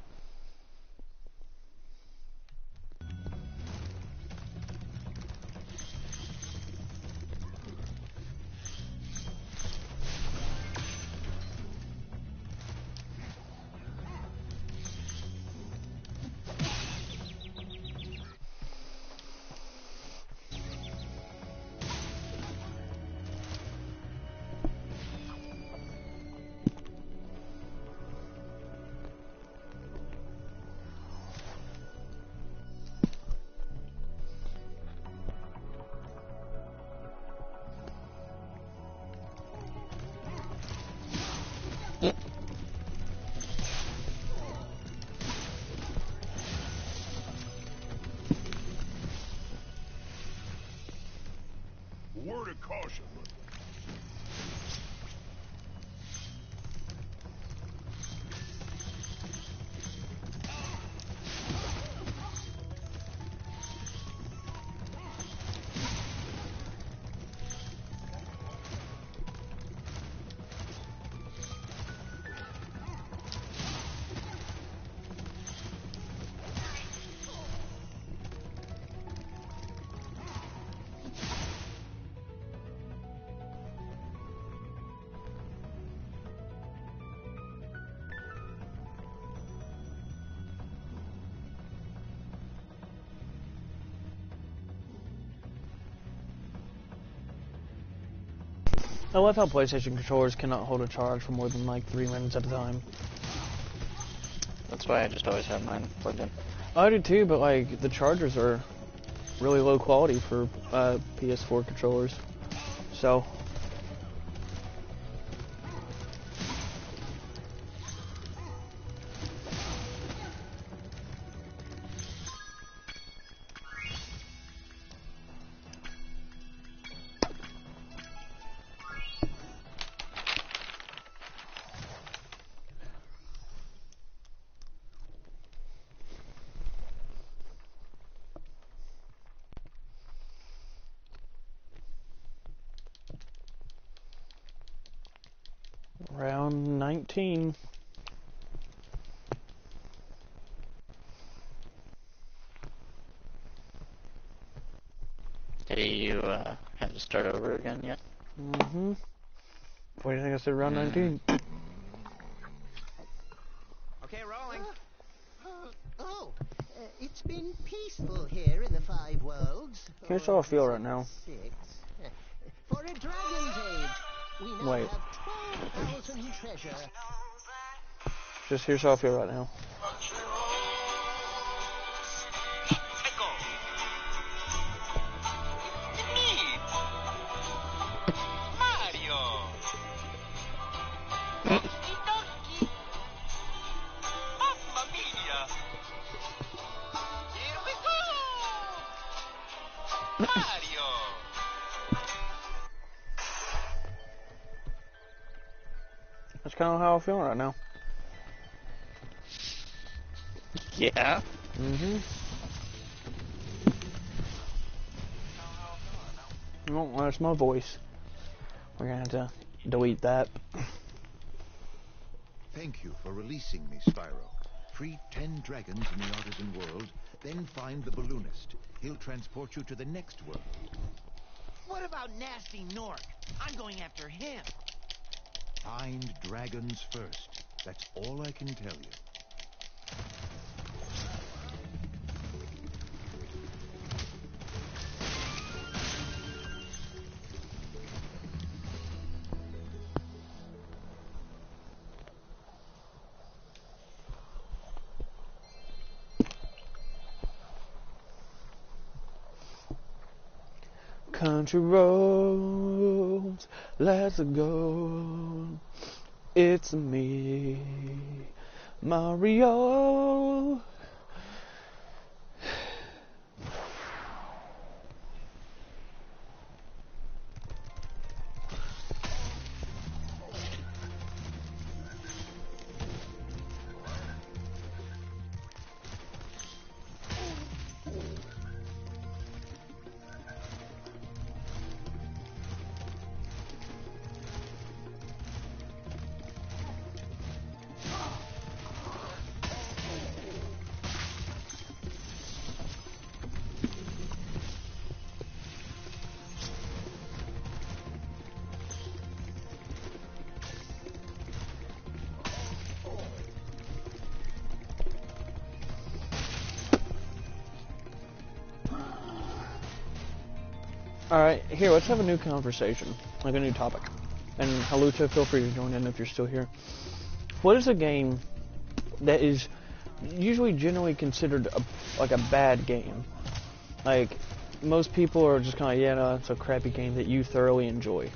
Word of caution. I love how PlayStation controllers cannot hold a charge for more than like 3 minutes at a time. That's why I just always have mine plugged in. I do too, but like the chargers are really low quality for PS4 controllers. So round 19. Did you have to start over again yet? What do you think I said, round 19? Okay, rolling. It's been peaceful here in the Five Worlds. Here's how I feel right now. 6. For a dragon's age, we now Wait. have 12,000 treasure. Just here's how I feel right now. That's kind of how I'm feeling right now. Yeah. Oh, that's my voice. We're gonna have to delete that. Thank you for releasing me, Spyro. Free 10 dragons in the artisan world, then find the balloonist. He'll transport you to the next world. What about Nasty Nork? I'm going after him. Find dragons first. That's all I can tell you. Country roads, let's go. It's me, Mario. Alright, here, let's have a new conversation, like a new topic. And Halucha, feel free to join in if you're still here. What is a game that is usually generally considered like a bad game? Like, most people are just kind of, yeah, no, it's a crappy game that you thoroughly enjoy.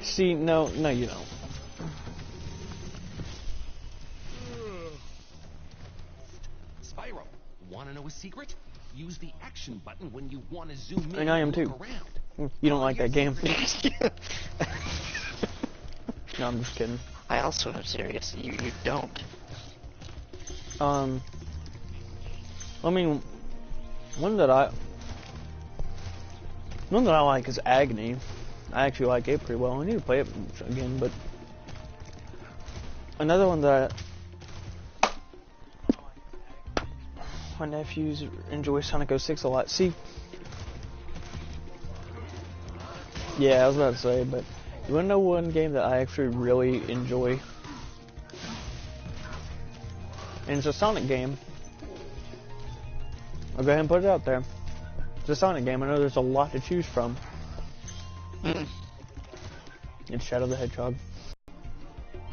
See, no, you don't. Spyro, wanna know a secret? Use the action button when you want to zoom in And I am and too. look around. You don't like that game. No, I'm just kidding. I also am serious. You don't. I mean, one that I like is Agony. I actually like it pretty well. I need to play it again, but another one that my nephews enjoy Sonic 06 a lot. See, yeah, I was about to say, but you wanna know one game that I actually really enjoy? And it's a Sonic game. I'll go ahead and put it out there. It's a Sonic game. I know there's a lot to choose from. It's Shadow the Hedgehog.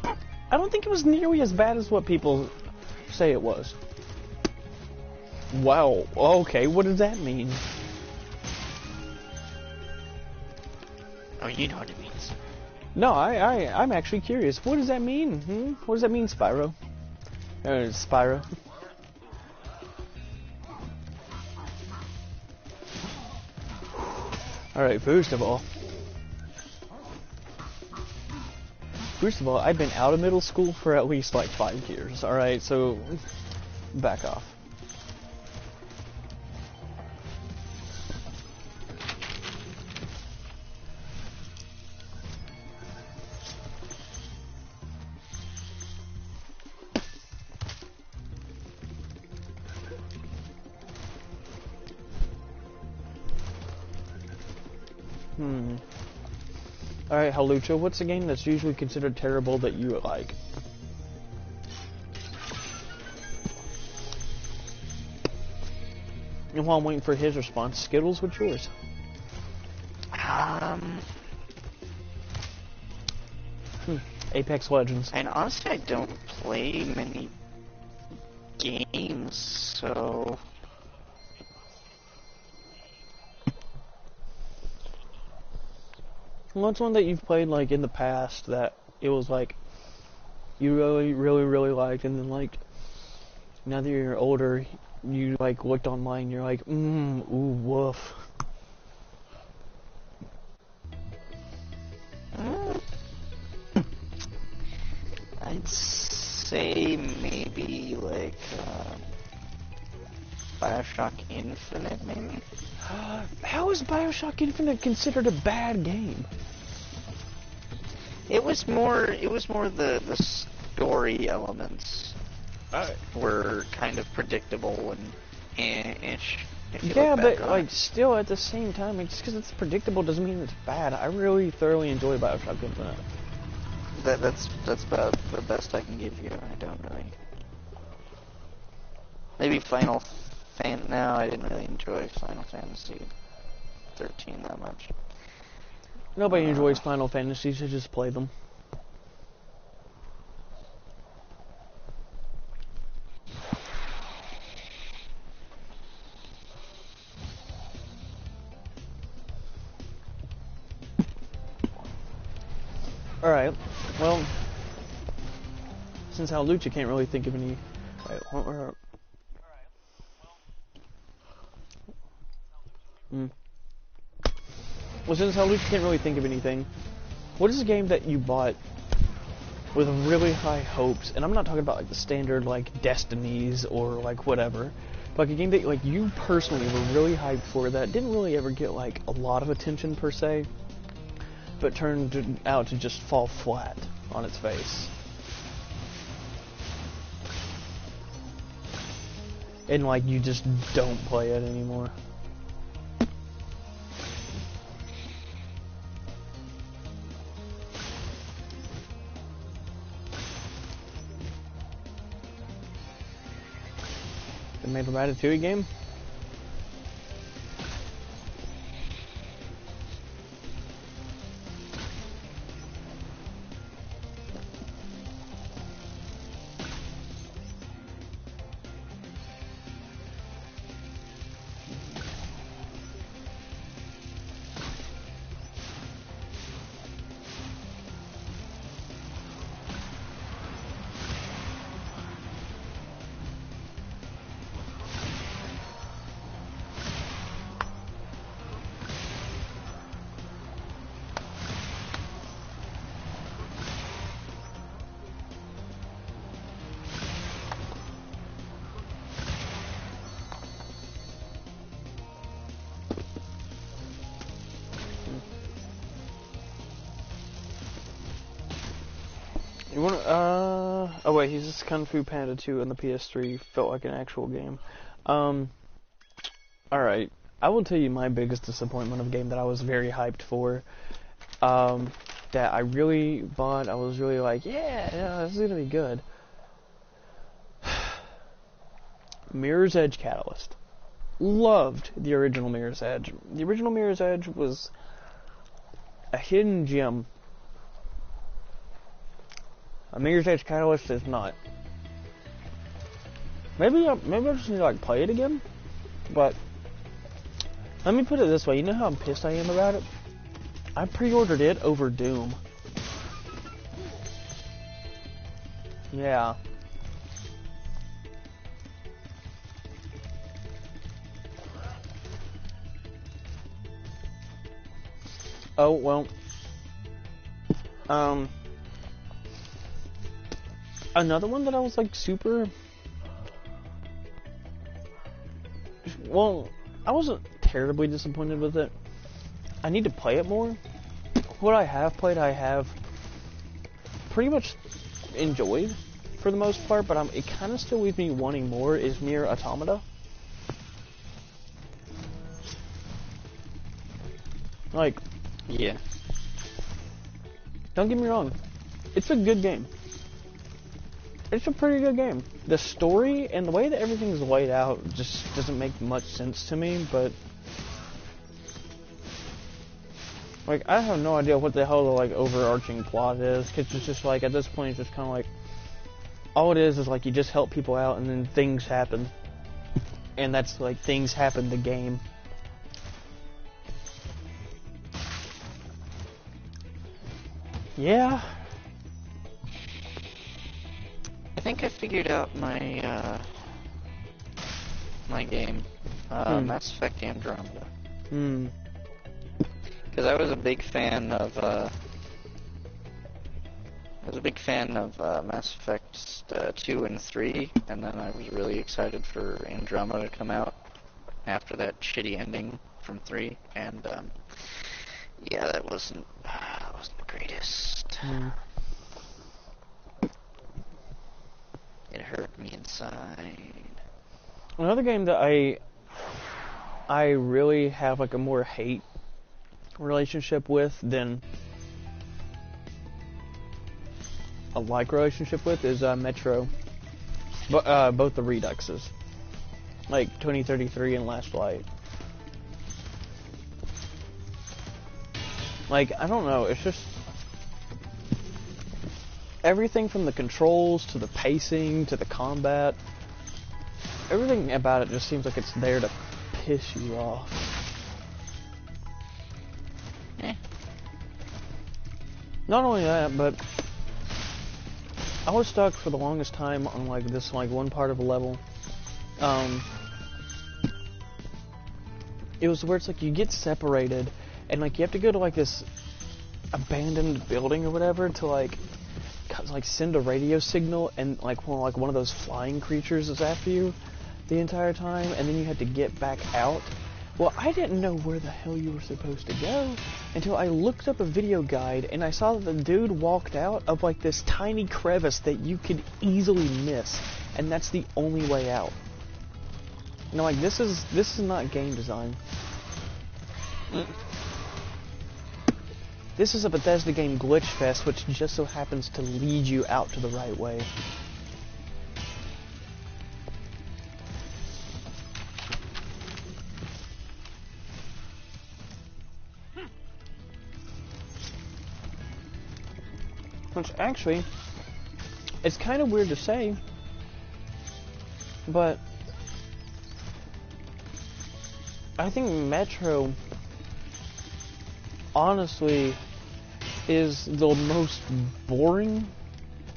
I don't think it was nearly as bad as what people say it was. Wow. Okay, what does that mean? Oh, you know what it means. No, I'm actually curious. What does that mean? What does that mean, Spyro? Spyro. Alright, first of all, I've been out of middle school for at least like 5 years, alright, so back off. Alright, Halucha, what's a game that's usually considered terrible that you like? And while I'm waiting for his response, Skittles, what's yours? Apex Legends. And honestly, I don't play many games, so... What's one that you've played like in the past that it was like you really liked, and then like now that you're older, you like looked online, you're like, ooh, woof. I'd say maybe like Bioshock Infinite, maybe? How is Bioshock Infinite considered a bad game? It was more the story elements were kind of predictable and ish. Yeah, but like still at the same time, like, just because it's predictable doesn't mean it's bad. I really thoroughly enjoy Bioshock Infinite. That's about the best I can give you. I don't really. Maybe Final Fan. No, I didn't really enjoy Final Fantasy 13 that much. Nobody enjoys Final Fantasy, so just play them. Alright, well, since Al Lucha can't really think of any... Well, since Al Lucha can't really think of anything, what is a game that you bought with really high hopes? And I'm not talking about like the standard like Destinies or like whatever, but like a game that like you personally were really hyped for that didn't really ever get like a lot of attention per se, but turned out to just fall flat on its face. And like you just don't play it anymore. They made a Ratatouille game? You wanna, oh wait, he's just Kung Fu Panda 2 on the PS3 felt like an actual game. Alright, I will tell you my biggest disappointment of a game that I was very hyped for, that I really bought. I was really like, yeah, this is gonna be good. Mirror's Edge Catalyst. Loved the original Mirror's Edge. The original Mirror's Edge was a hidden gem. A Mirror's Edge Catalyst is not. Maybe I just need to like play it again. But let me put it this way. You know how pissed I am about it? I pre-ordered it over Doom. Yeah. Oh well. Another one that I was like super... Well, I wasn't terribly disappointed with it. I need to play it more. What I have played, I have pretty much enjoyed for the most part, but it kind of still leaves me wanting more, is Nier Automata. Like, yeah. Don't get me wrong. It's a good game. It's a pretty good game. The story and the way that everything's laid out just doesn't make much sense to me, but like I have no idea what the hell the like overarching plot is, cause it's just like at this point it's just kind of like all it is like you just help people out and then things happen, and that's like things happen the game. Yeah. I think I figured out my my game, Mass Effect Andromeda. Because I was a big fan of Mass Effect 2 and 3, and then I was really excited for Andromeda to come out. after that shitty ending from 3, and yeah, that wasn't the greatest. It hurt me inside. Another game that I really have like a more hate relationship with than a like relationship with is Metro. But both the Reduxes, like 2033 and Last Light. Like, I don't know, it's just everything from the controls to the pacing to the combat. Everything about it just seems like it's there to piss you off. Not only that, but I was stuck for the longest time on like this like one part of a level. It was where it's like you get separated and like you have to go to like this abandoned building or whatever to like send a radio signal, and like one of those flying creatures is after you the entire time, and then you had to get back out. Well, I didn't know where the hell you were supposed to go until I looked up a video guide and I saw that the dude walked out of like this tiny crevice that you could easily miss, and that's the only way out. You know, like this is not game design. This is a Bethesda game glitch fest, which just so happens to lead you out to the right way. Which actually, it's kind of weird to say, but I think Metro honestly is the most boring,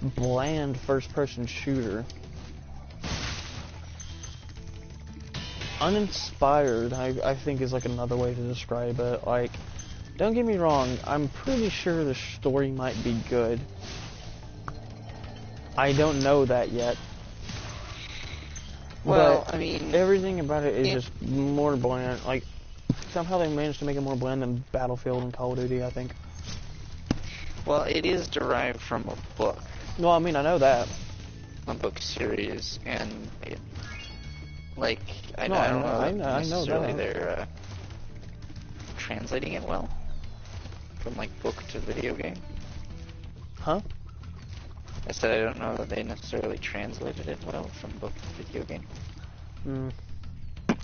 bland first-person shooter. Uninspired, I think, is like another way to describe it. Like, don't get me wrong, I'm pretty sure the story might be good. I don't know that yet. Well, but I mean, everything about it is just more bland. Like, somehow they managed to make it more bland than Battlefield and Call of Duty, I think. Well, it is derived from a book. Well, I mean, I know that. A book series, and it, like, I don't know I know necessarily that. they're translating it well from like book to video game. Huh? I said I don't know that they necessarily translated it well from book to video game. At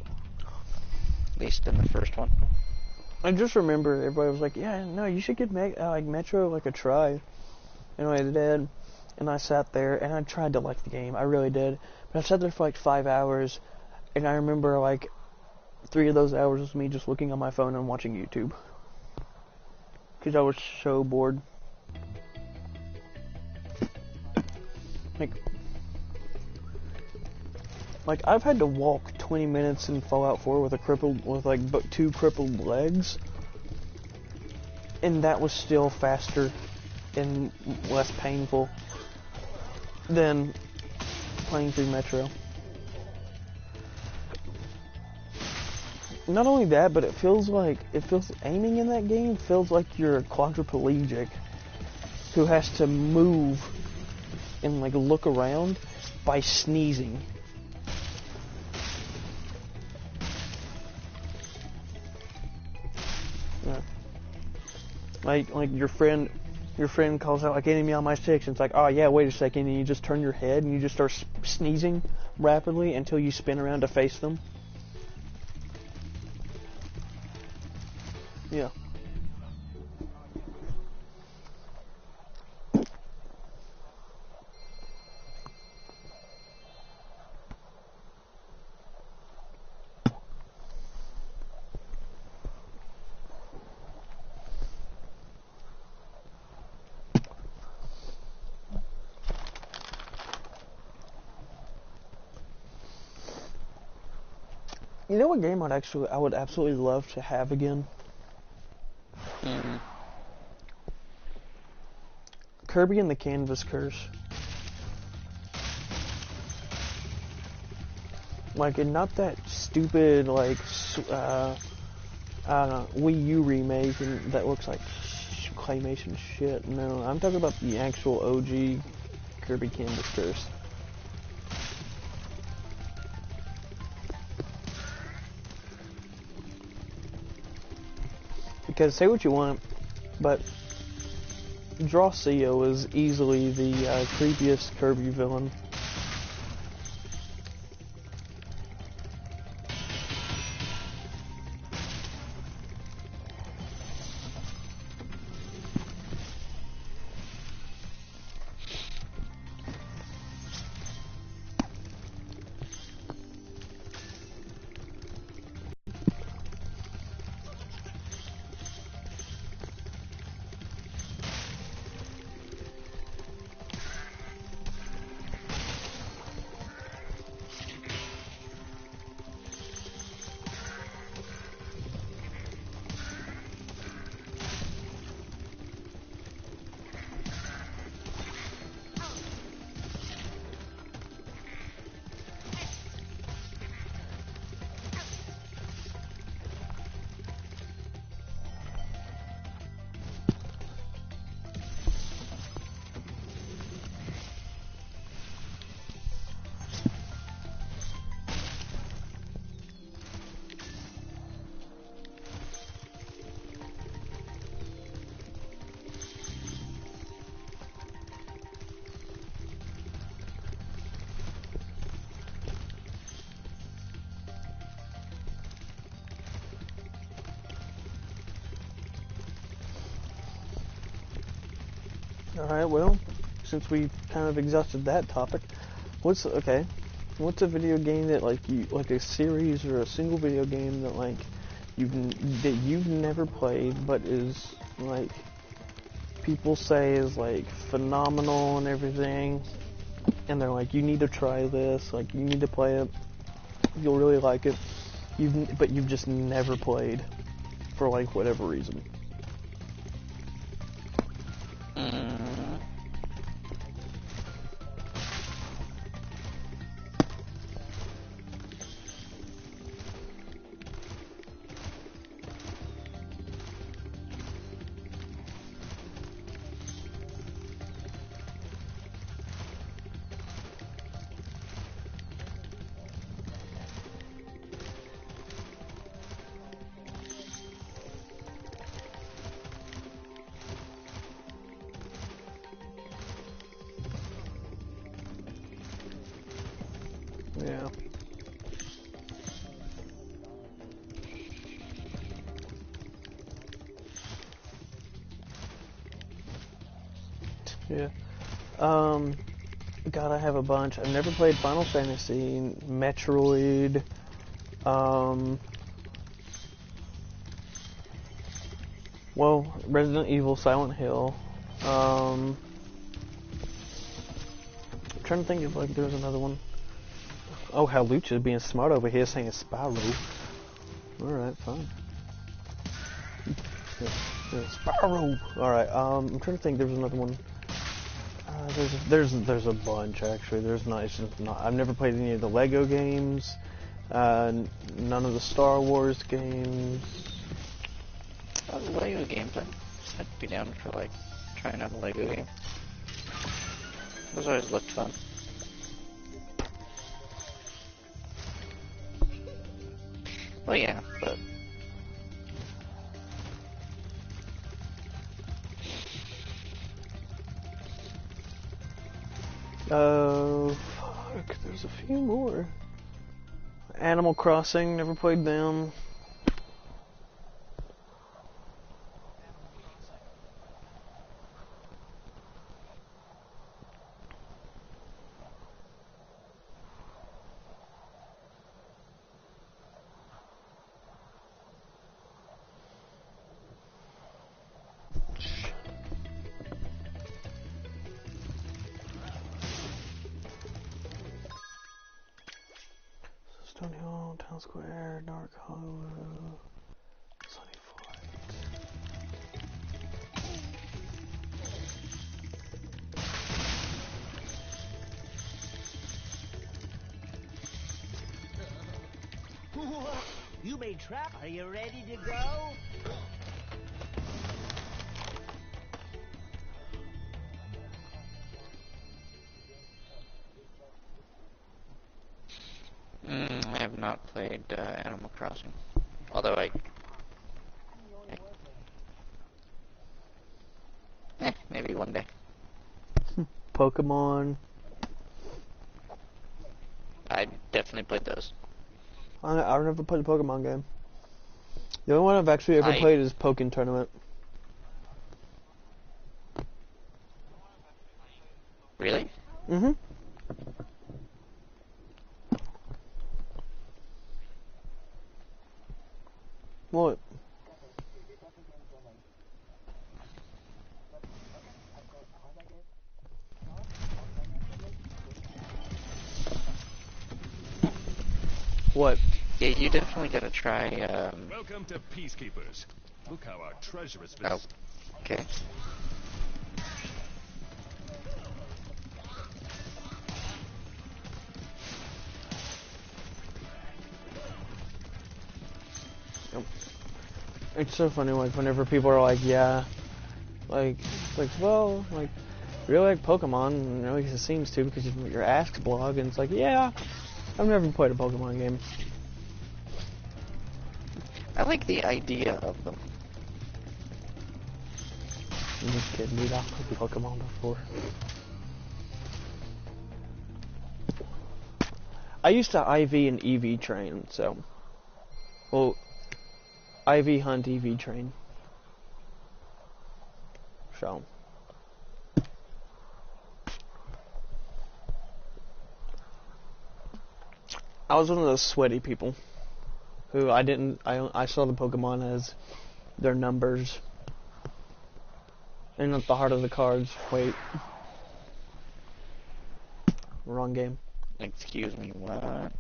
least in the first one. I just remember everybody was like, yeah, no, you should give like Metro like a try. And I did, and I sat there and I tried to like the game. I really did. But I sat there for like 5 hours, and I remember like 3 of those hours was me just looking on my phone and watching YouTube. Because I was so bored. Like I've had to walk 20 minutes in Fallout 4 with like 2 crippled legs, and that was still faster and less painful than playing through Metro. Not only that, but it feels aiming in that game feels like you're a quadriplegic who has to move and like look around by sneezing. Yeah. Like your friend calls out like enemy on my 6, and it's like, oh yeah, wait a second, and you just turn your head and you just start sneezing rapidly until you spin around to face them. Yeah. You know what game I would absolutely love to have again? Kirby and the Canvas Curse. Like, and not that stupid, like, I don't know, Wii U remake and that looks like claymation shit. No, I'm talking about the actual OG Kirby Canvas Curse. Because say what you want, but Drawcio is easily the creepiest Kirby villain. Alright, well, since we kind of exhausted that topic, what's a video game that like a series or a single video game that like you've never played but is like people say is like phenomenal and everything, and they're like, you need to try this, like you need to play it, you'll really like it, but you've just never played for like whatever reason. Yeah. Yeah. God, I have a bunch. I've never played Final Fantasy, Metroid, well, Resident Evil, Silent Hill, I'm trying to think if like there's another one. Oh, how Lucha's being smart over here saying Spyro. Alright, fine. Yeah, Spyro! Alright, I'm trying to think there's another one. There's a bunch actually. There's not, it's just not, I've never played any of the Lego games, none of the Star Wars games. The Lego games, I'd be down for like trying out a Lego game. Those always looked fun. Well, yeah, but Fuck, there's a few more. Animal Crossing, never played them. Stone Hill, Town Square, Dark Hollow, Sunny Flight. You made trap. Are you ready to go? I have not played Animal Crossing. Although maybe one day. Pokemon. I definitely played those. I've never played a Pokemon game. The only one I've actually ever played is Pokken Tournament. Really? Mm-hmm. What? What? Yeah, you definitely gotta try, Welcome to Peacekeepers. Look how our treasure has been... Oh, okay. It's so funny, like, whenever people are like, yeah, well, like, really like Pokemon, and at least it seems to, because of your Ask blog, and it's like, yeah, I've never played a Pokemon game. I like the idea of them. I'm just kidding, dude, I've played Pokemon before. I used to IV and EV train, so, well, IV hunt, EV train. So. I was one of those sweaty people who I saw the Pokemon as their numbers and not the heart of the cards. Wait. Wrong game. Excuse me, what?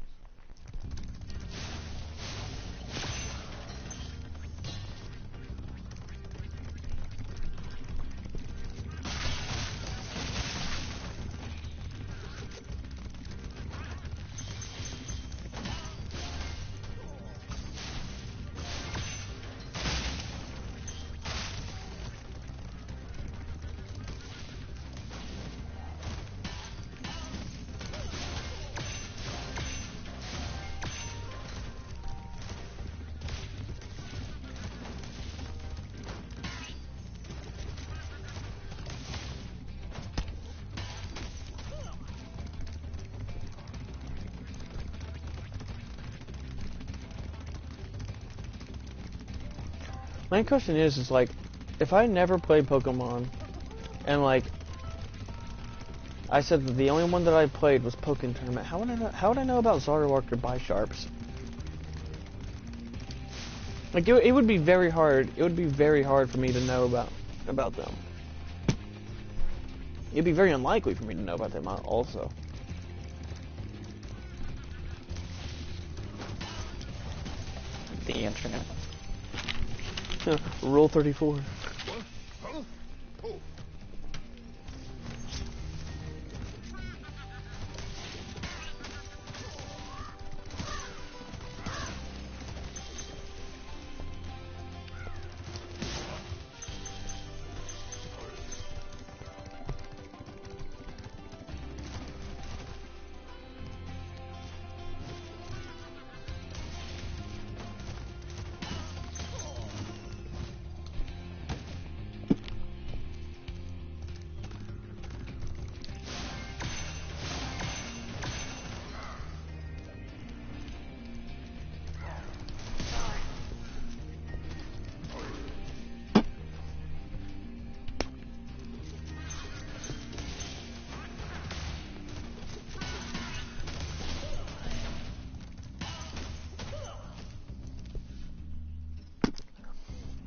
My question is like, if I never played Pokemon, and like, I said that the only one that I played was Pokken Tournament, how would I know about Zoroark or Bisharps? Like, it would be very hard. It would be very hard for me to know about them. It'd be very unlikely for me to know about them also. The internet. Rule 34. What? Huh? Oh.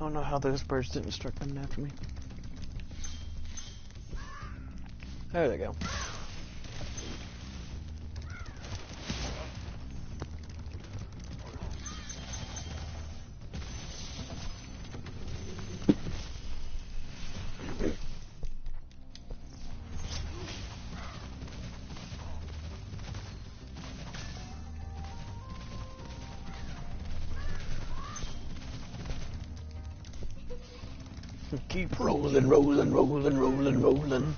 I don't know how those birds didn't start coming after me. There they go. Keep rolling, rolling, rolling, rolling, rolling.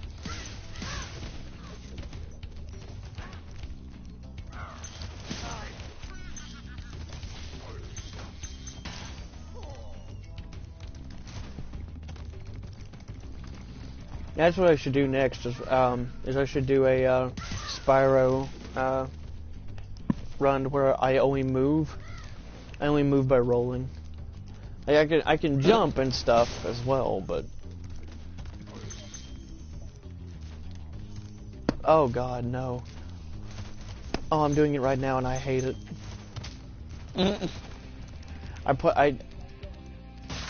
That's what I should do next. Is I should do a Spyro run where I only move. I only move by rolling. Like I can jump and stuff as well, but oh god, no. Oh, I'm doing it right now and I hate it.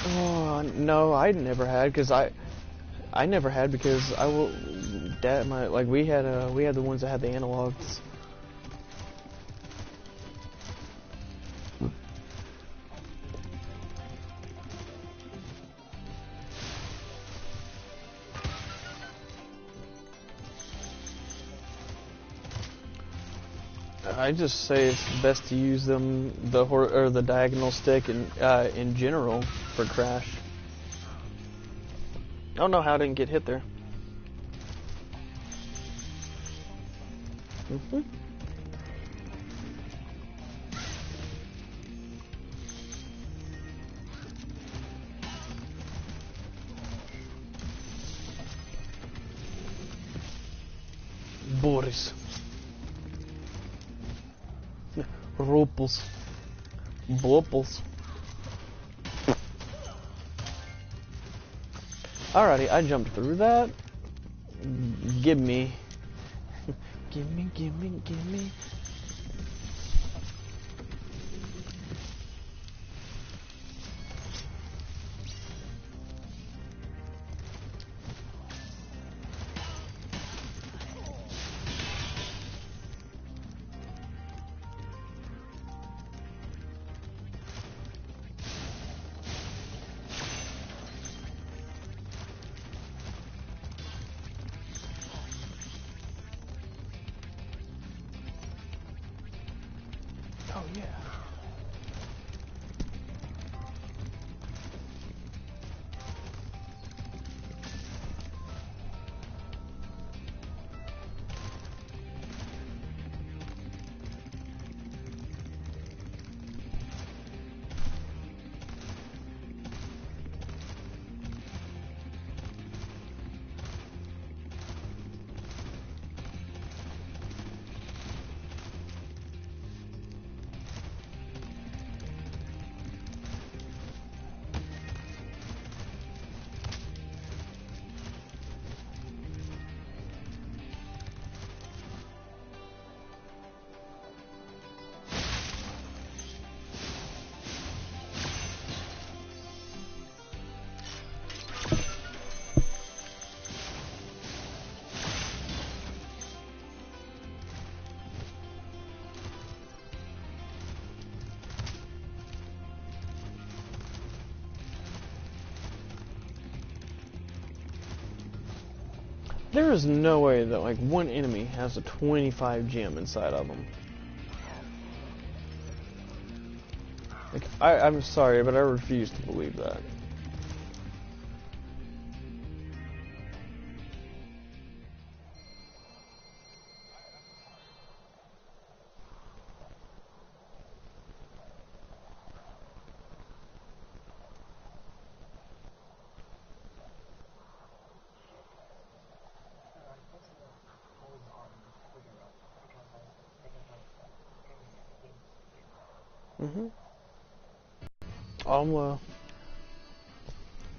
Oh no, I never had because I never had because we had the ones that had the analogs. I just say it's best to use the diagonal stick in general for Crash. I don't know how I didn't get hit there. Boris. Ropels. Blopels. Alrighty, I jumped through that. Gimme. Gimme, gimme, gimme. Oh yeah. There is no way that like one enemy has a 25 gem inside of them. Like I'm sorry, but I refuse to believe that.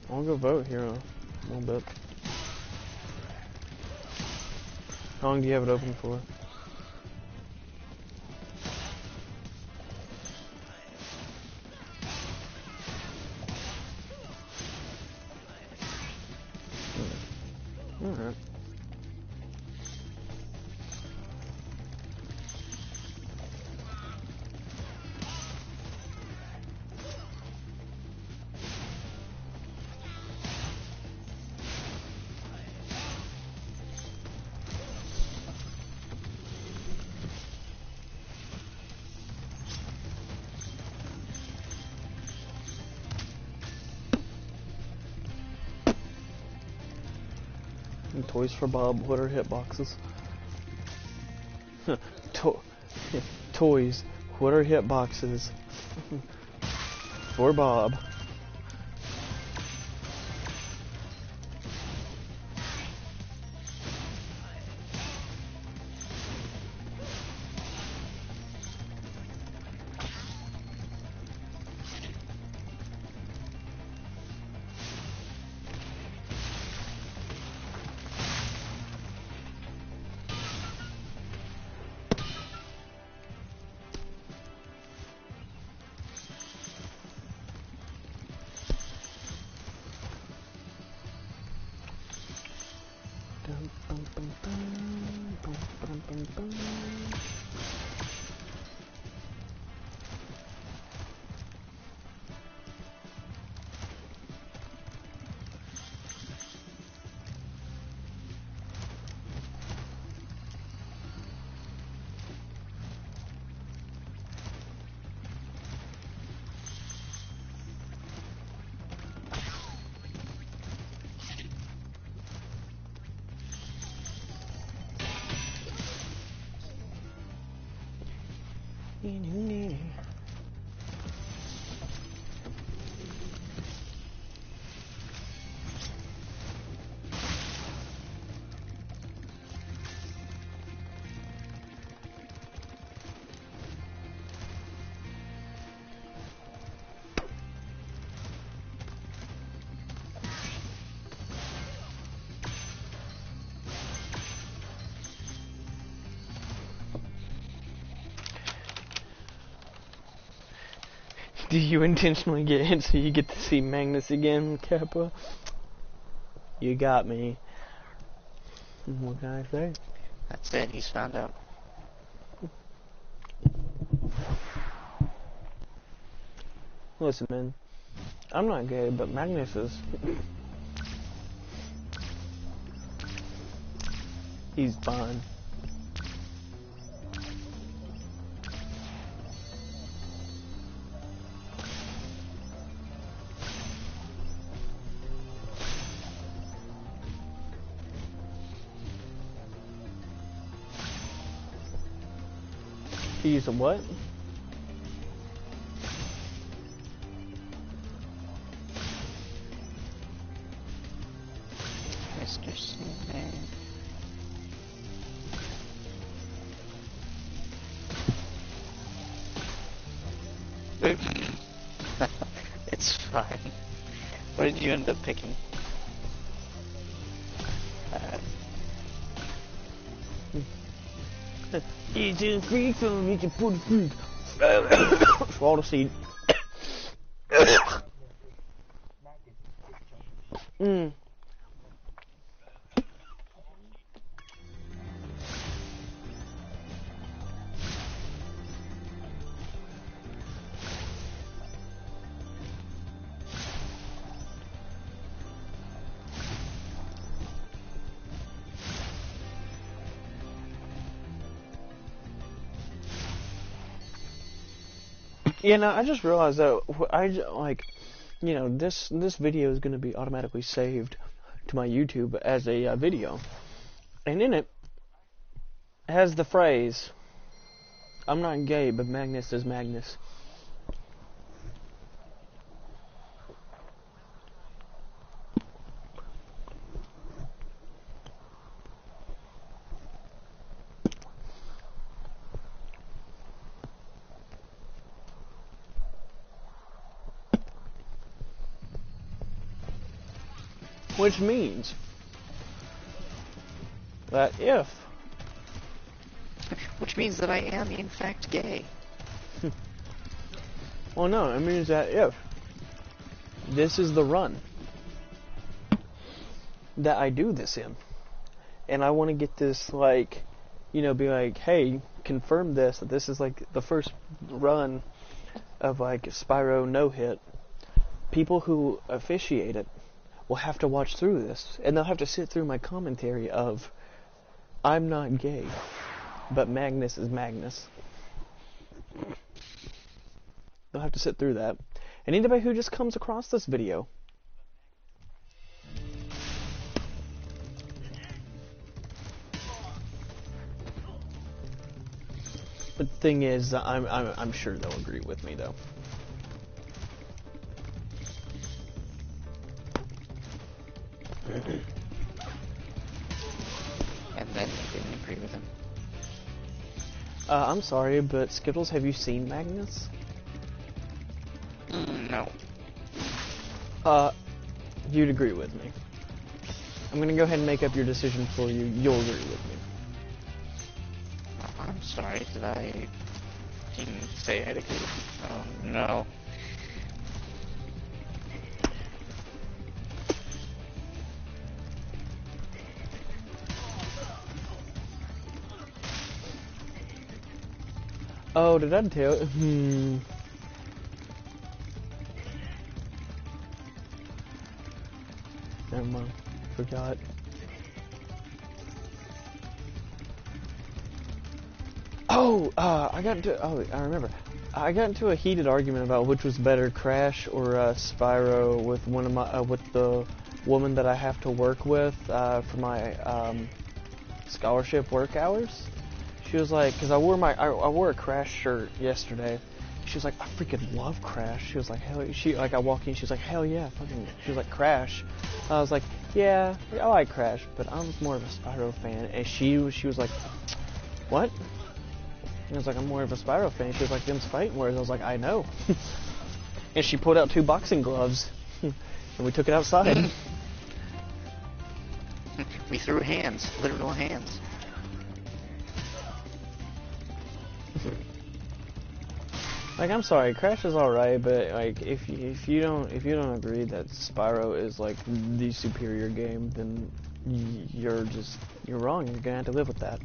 I'll go vote here in a little bit. How long do you have it open for? Alright. Toys for Bob. What are hitboxes? Toys. What are hitboxes? For Bob. Do you intentionally get hit so you get to see Magnus again, Kappa? You got me. What can I say? That's it, he's found out. Listen, man. I'm not gay, but Magnus is. He's fine. He's a what? Mr. Sandman. It's fine. What did you end up picking? It's a free film, you can put it free. Swallow seed. You know, I just realized that this video is going to be automatically saved to my YouTube as a video, and in it has the phrase, "I'm not gay, but Magnus is Magnus." Which means that if... Which means that I am, in fact, gay. Well, no, it means that if this is the run that I do this in, and I want to get this, like, you know, be like, hey, confirm this, that this is, like, the first run of, like, Spyro No Hit, people who officiate it will have to watch through this, and they'll have to sit through my commentary of, I'm not gay, but Magnus is Magnus. They'll have to sit through that. And anybody who just comes across this video But the thing is, I'm sure they'll agree with me though. And then you didn't agree with him. I'm sorry, but Skittles, have you seen Magnus? No. You'd agree with me. I'm gonna go ahead and make up your decision for you. You'll agree with me. I'm sorry, did I didn't say I'd agree? Oh, no. Oh, did I tell? Never mind. Forgot. Oh, I remember. I got into a heated argument about which was better, Crash or Spyro, with one of my with the woman that I have to work with for my scholarship work hours. She was like, because I wore a Crash shirt yesterday. She was like, I freaking love Crash. She was like, hell, I walk in, she was like, hell yeah, fucking. She was like, Crash. I was like, yeah, I like Crash, but I'm more of a Spyro fan. And she was like, what? And I was like, I'm more of a Spyro fan. She was like, them's fighting words. I was like, I know. And she pulled out 2 boxing gloves, and we took it outside. We threw hands, literal hands. Like, I'm sorry, Crash is alright, but like, if you don't agree that Spyro is like the superior game, then you're wrong. You're gonna have to live with that.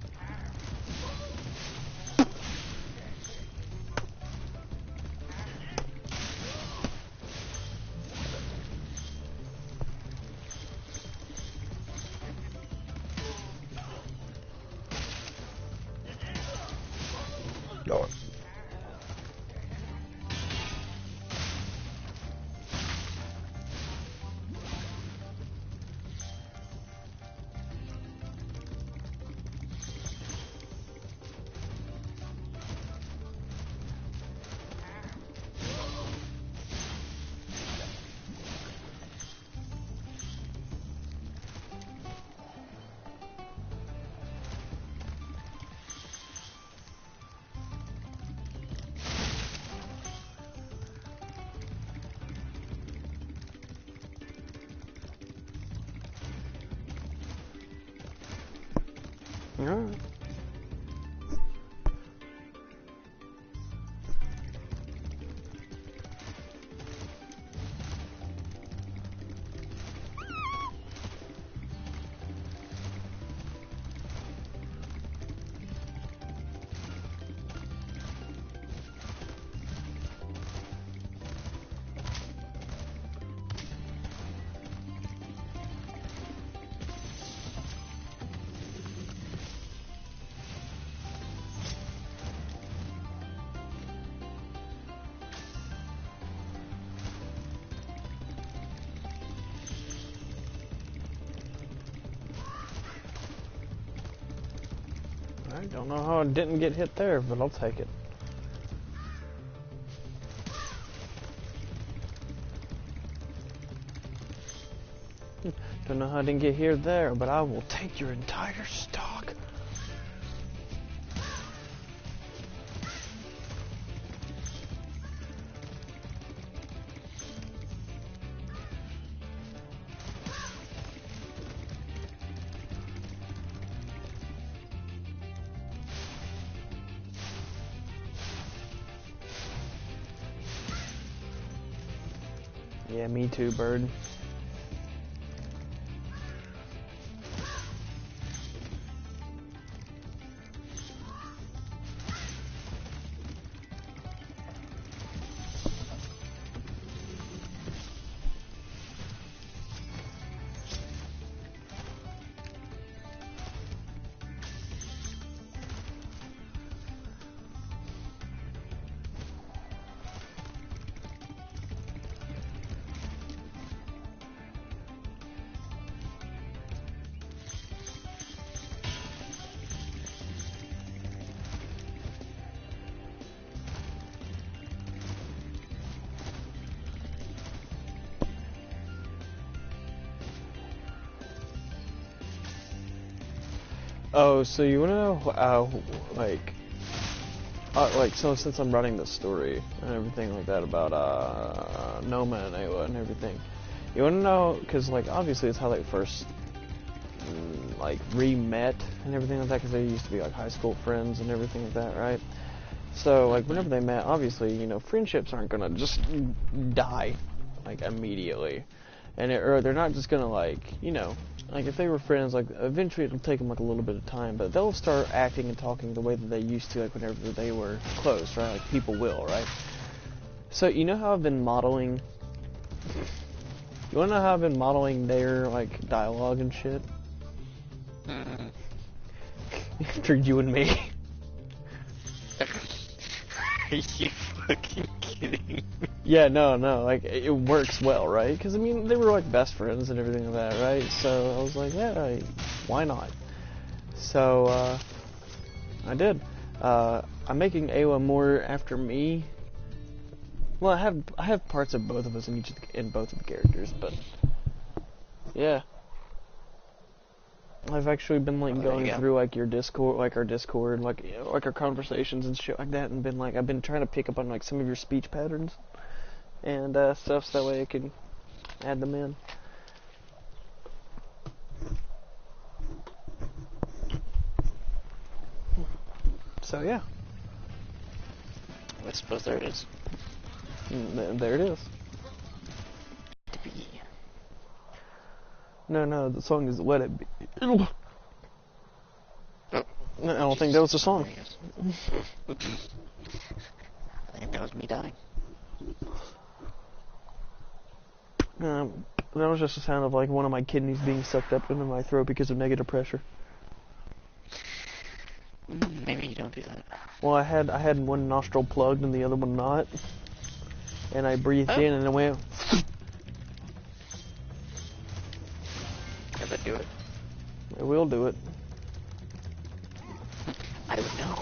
Alright. I don't know how it didn't get hit there, but I'll take it. Don't know how I didn't get here there, but I will take your entire stock. Yeah, me too, bird. Oh, so you wanna know so since I'm running the story and everything like that about Noma and Ayla and everything, you wanna know? Because like obviously it's how they first like re-met and everything like that, because they used to be like high school friends and everything like that, right? So like whenever they met, obviously, you know, friendships aren't gonna just die like immediately, and or they're not just gonna like, you know, like if they were friends, like eventually it'll take them like a little bit of time, but they'll start acting and talking the way that they used to, like whenever they were close, right? Like people will, right? So you know how I've been modeling. You wanna know how I've been modeling their like dialogue and shit? For you and me. Are you fucking kidding me? Yeah, no, like, it works well, right? Because, I mean, they were, like, best friends and everything like that, right? So, I was like, yeah, why not? So, I did. I'm making Ayla more after me. Well, I have parts of both of us in both of the characters, but, yeah. I've actually been like going through like your Discord, like our Discord, like you know, like our conversations and shit like that, and been like I've been trying to pick up on like some of your speech patterns and stuff, so that way I can add them in. So yeah. I suppose there it is. There it is. No, the song is Let It Be. Oh, I don't think that was the song. I think that was me dying. That was just the sound of like one of my kidneys being sucked up into my throat because of negative pressure. Maybe you don't do that. Well, I had one nostril plugged and the other one not, and I breathed in and it went. Does that do it? I will do it. I would know.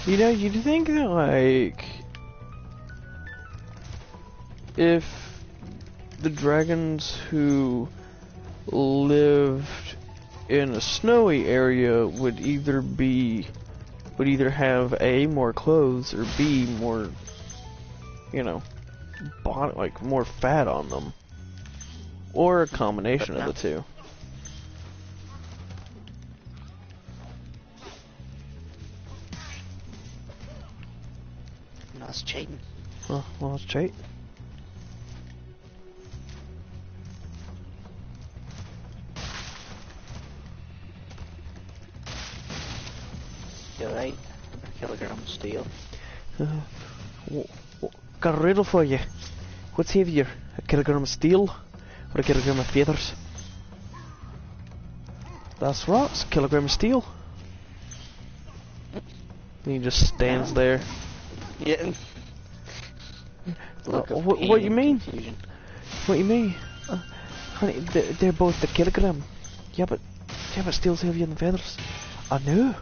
You know, you'd think that, like, if the dragons who lived in a snowy area would either have A, more clothes, or B, more, you know, like, more fat on them. Or a combination of the two. No, it's cheating. Oh, well, it's cheat. You're right. A kilogram of steel. Got a riddle for you. What's heavier, a kilogram of steel or a kilogram of feathers? That's right, it's a kilogram of steel. And he just stands there. Yeah. What you mean? Confusion. What you mean? Honey, they're both a kilogram. Yeah, but steel's heavier than feathers. I know.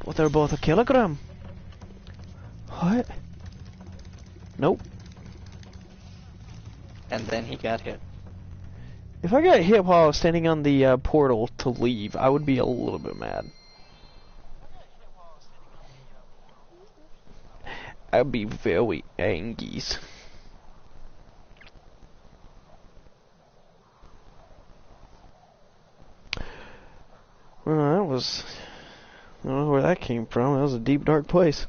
But they're both a kilogram. What? Nope. And then he got hit. If I got hit while I was standing on the portal to leave, I would be a little bit mad. I'd be very angry. Well, that was... I don't know where that came from. That was a deep, dark place.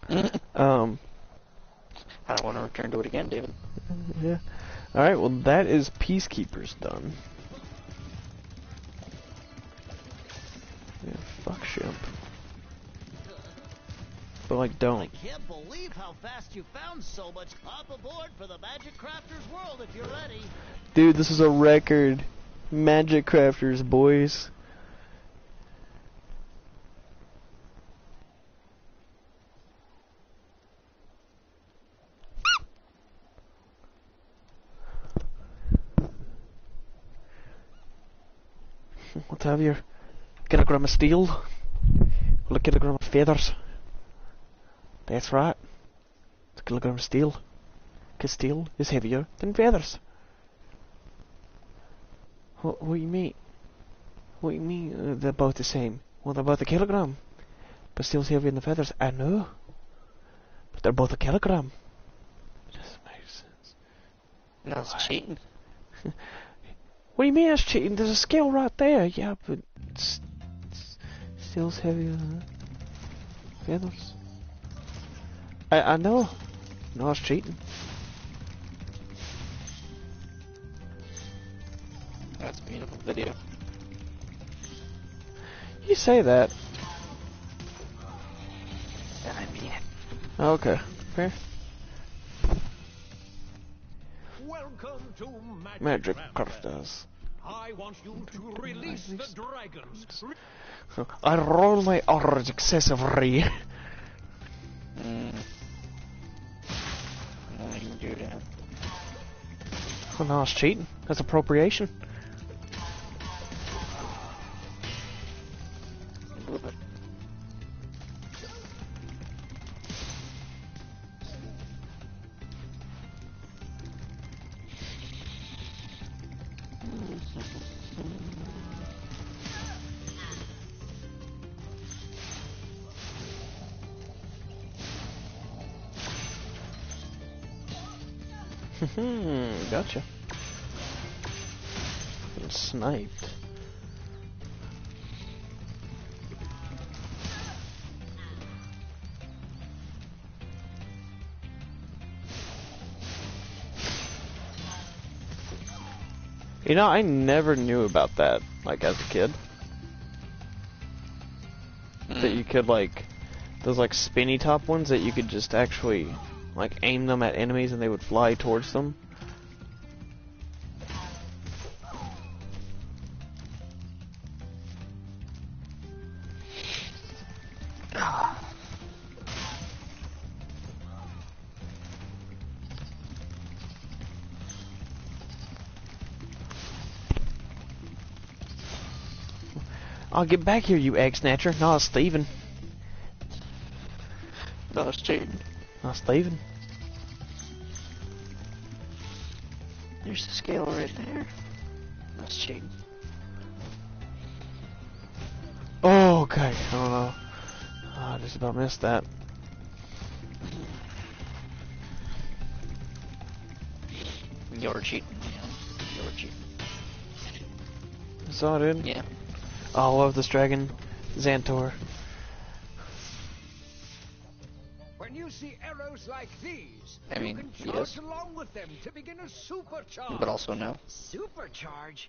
I don't want to return to it again, David. Yeah. Alright, well that is Peacekeepers done. Yeah, fuck ship. But like, don't. I can't believe how fast you found so much. Hop aboard for the Magic Crafters world if you're ready. Dude, this is a record. Magic Crafters, boys. What's heavier? A kilogram of steel or a kilogram of feathers? That's right. It's a kilogram of steel. Because steel is heavier than feathers. What do you mean? What do you mean they're both the same? Well, they're both a kilogram. But steel's heavier than the feathers. I know. But they're both a kilogram. It doesn't make sense. No, it's cheating. What do you mean it's cheating? There's a scale right there. Yeah, but steel's heavier than feathers. I know. No, it's cheating. That's a beautiful video. You say that. I mean it. Okay, fair. Welcome to Magic Crafters. I want you to release the dragons. I roll my R's excessively. No, you can do that. Oh no, it's cheating. That's appropriation. A little bit. Gotcha. Getting sniped. You know, I never knew about that, like, as a kid. That you could, like, those, like, spinny top ones that you could just actually, like, aim them at enemies and they would fly towards them. I'll get back here, you egg snatcher. No, it's thieving. No, it's cheating. No, it's thieving. There's the scale right there. That's cheating. Oh, okay. I don't know. Oh, I just about missed that. You're cheating. Saw it in? Yeah. Oh, I love this dragon. Xantor. When you see arrows like these, I mean, you can he charge does. along with them to begin a supercharge. But also no. Supercharge?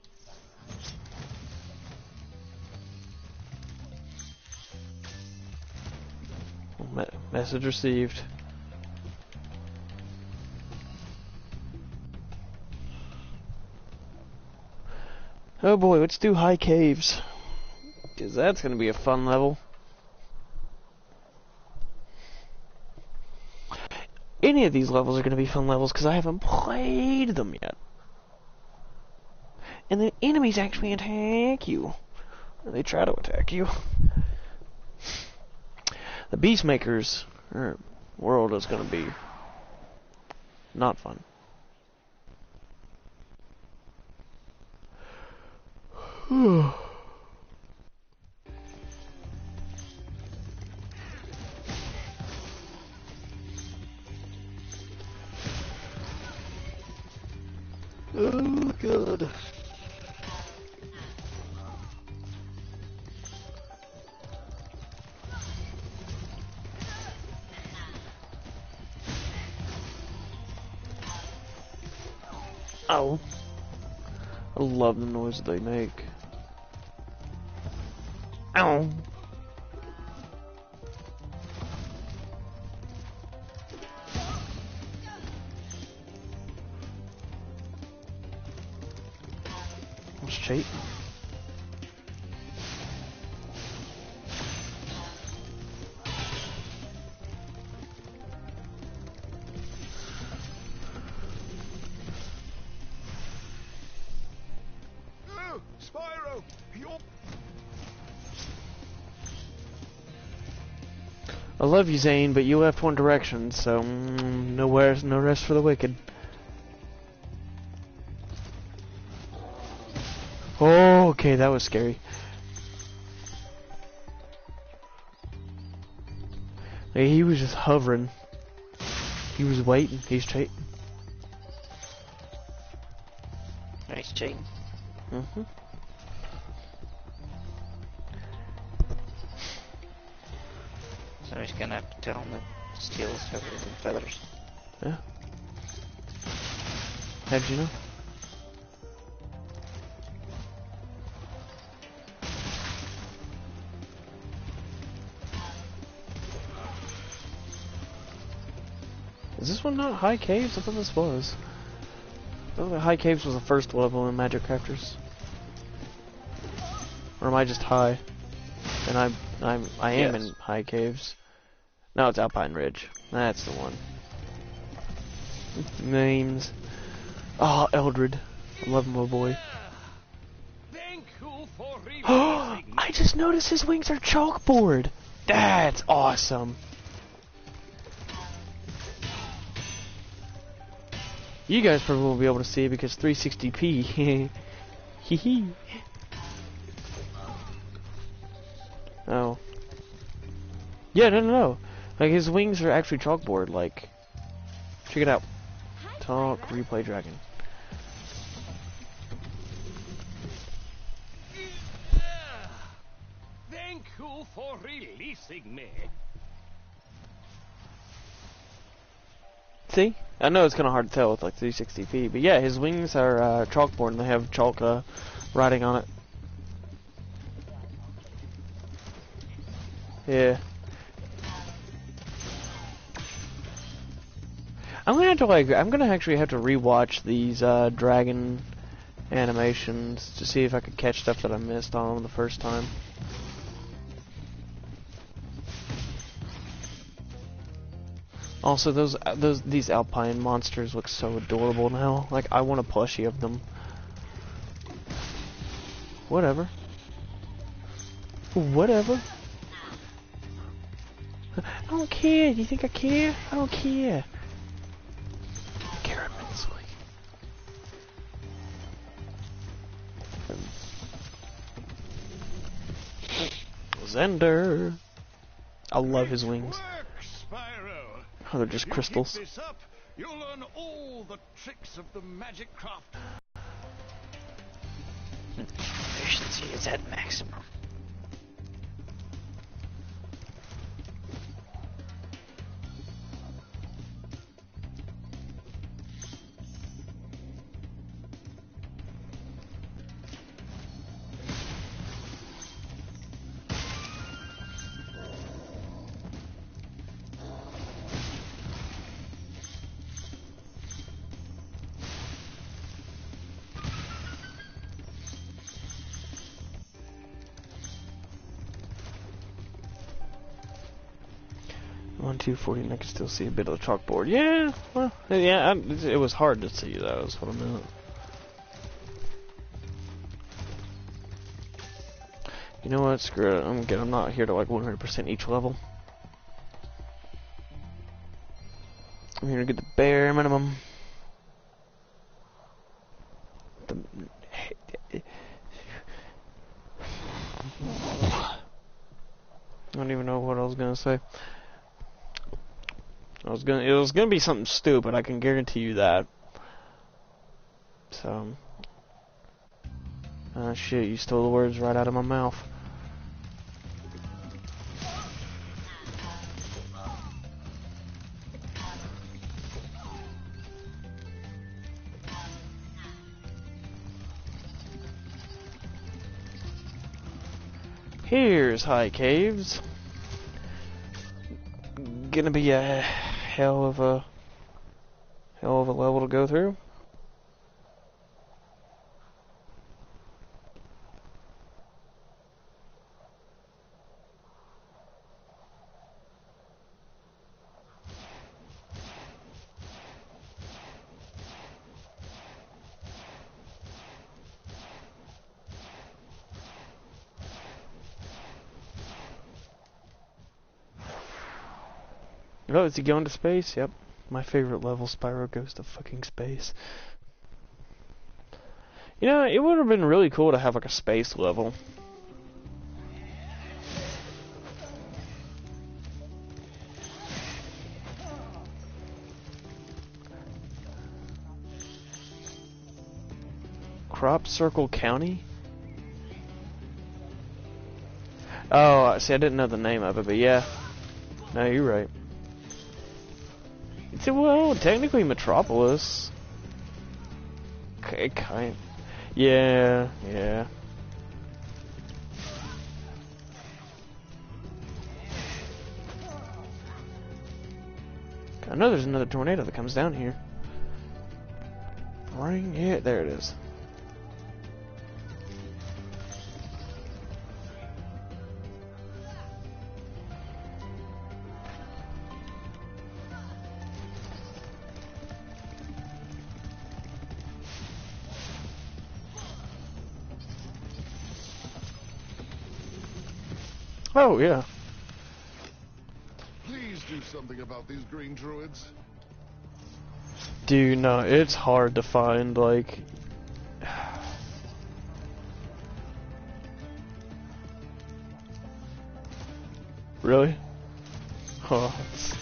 Message received. Oh boy, let's do high caves. Because that's going to be a fun level. Any of these levels are going to be fun levels because I haven't played them yet. And the enemies actually attack you. Or they try to attack you. The Beastmakers world is going to be not fun. Oh, God. Ow. I love the noise they make. Ow. Let's cheat. Oh, Spyro, you're... I love you, Zane, but you left One Direction, so no rest for the wicked. Oh, okay, that was scary. Hey, he was just hovering. He was waiting. He's cheating. Nice cheating. Mm-hmm. So he's gonna have to tell him that steel is covered in feathers. Yeah. How'd you know? Is this one not High Caves? I thought this was. I thought High Caves was the first level in Magic Crafters. Or am I just high? And I am in High Caves. No, it's Alpine Ridge. That's the one. Names. Oh, Eldred. I love my boy. Thank you for I just noticed his wings are chalkboard. That's awesome. You guys probably won't be able to see it because 360p. Hee. Oh. Yeah, no. Like, his wings are actually chalkboard, like... Check it out. Talk, replay dragon. Thank you for releasing me. See? I know it's kind of hard to tell with, like, 360p, but yeah, his wings are chalkboard and they have chalk writing on it. Yeah. I'm gonna actually have to rewatch these dragon animations to see if I could catch stuff that I missed on them the first time. Also, these alpine monsters look so adorable now. Like, I want a plushie of them. Whatever. Whatever. I don't care. Do you think I care? I don't care. I care immensely. Zender. I love his wings. Spyro. Oh, they're just crystals. Keep this up, you'll learn all the tricks of the magic craft. There's It's at maximum. On 240, and I can still see a bit of the chalkboard. Yeah, well, yeah, it was hard to see, though, is what I meant. You know what, screw it, I'm not here to like 100% each level. I'm here to get the bare minimum. I don't even know what I was gonna say. It was gonna be something stupid, I can guarantee you that. So, shit, you stole the words right out of my mouth. Here's High Caves. Gonna be a hell of a level to go through. Oh, is he going to space? Yep. My favorite level, Spyro goes to fucking space. You know, it would have been really cool to have like a space level. Crop Circle County? Oh, see, I didn't know the name of it, but yeah. No, you're right. It's, well, technically Metropolis. Okay, kind. Yeah, yeah. I know there's another tornado that comes down here. Bring it. There it is. Oh, yeah. Please do something about these green druids. Dude, no, it's hard to find, like... Really? Oh, it's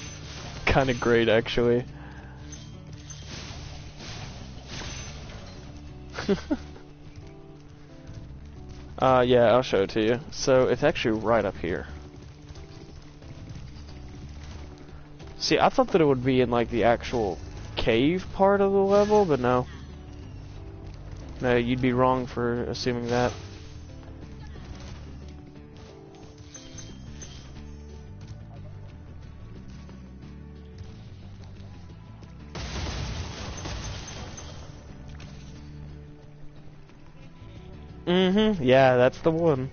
kind of great, actually. Yeah, I'll show it to you. So, it's actually right up here. See, I thought that it would be in, like, the actual cave part of the level, but no. No, you'd be wrong for assuming that. Mm-hmm, yeah, that's the one.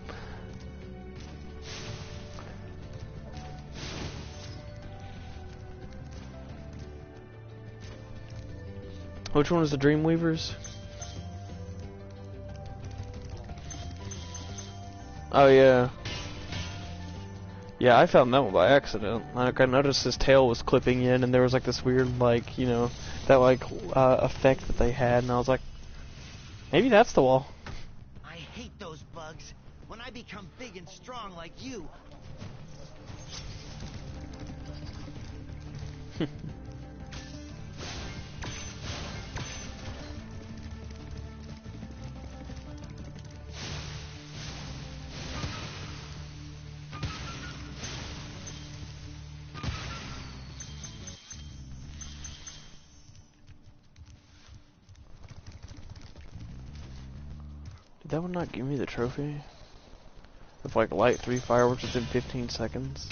Which one was the Dreamweavers? Oh, yeah. Yeah, I found that one by accident. Like, I noticed his tail was clipping in, and there was, like, this weird, like, you know, that, like, effect that they had, and I was like, maybe that's the wall. I hate those bugs. When I become big and strong like you... that would not give me the trophy? If like light 3 fireworks within 15 seconds?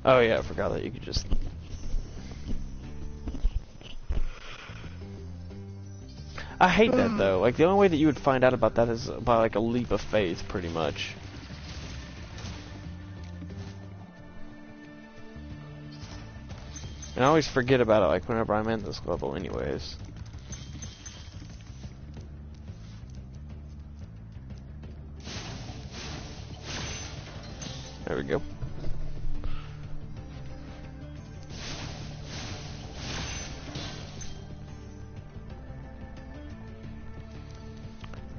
Oh yeah, I forgot that you could just... I hate that though. Like the only way that you would find out about that is by like a leap of faith, pretty much. And I always forget about it like whenever I'm in this level anyways. There we go.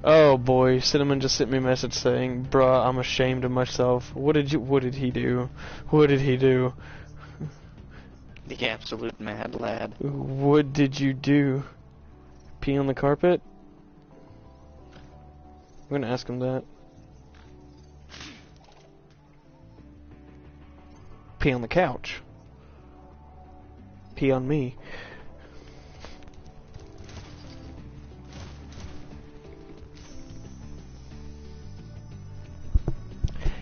Oh boy, Cinnamon just sent me a message saying, "Bruh, I'm ashamed of myself." What did he do? What did he do? The absolute mad lad. What did you do? Pee on the carpet? I'm gonna ask him that. Pee on the couch. Pee on me.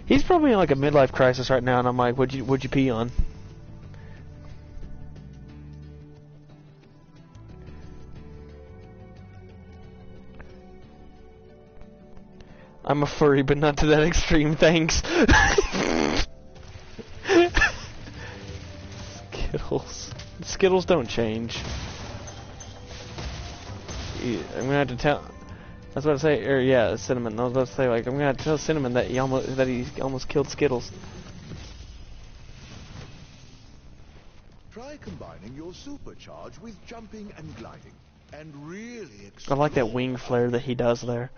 He's probably in like a midlife crisis right now, and I'm like, what'd you pee on? I'm a furry, but not to that extreme, thanks. Skittles. Skittles don't change. I'm gonna have to tell... I was about to say, or yeah, Cinnamon. I was about to say, like, I'm gonna have to tell Cinnamon that he almost killed Skittles. Try combining your supercharge with jumping and gliding, and really I like that wing flare that he does there.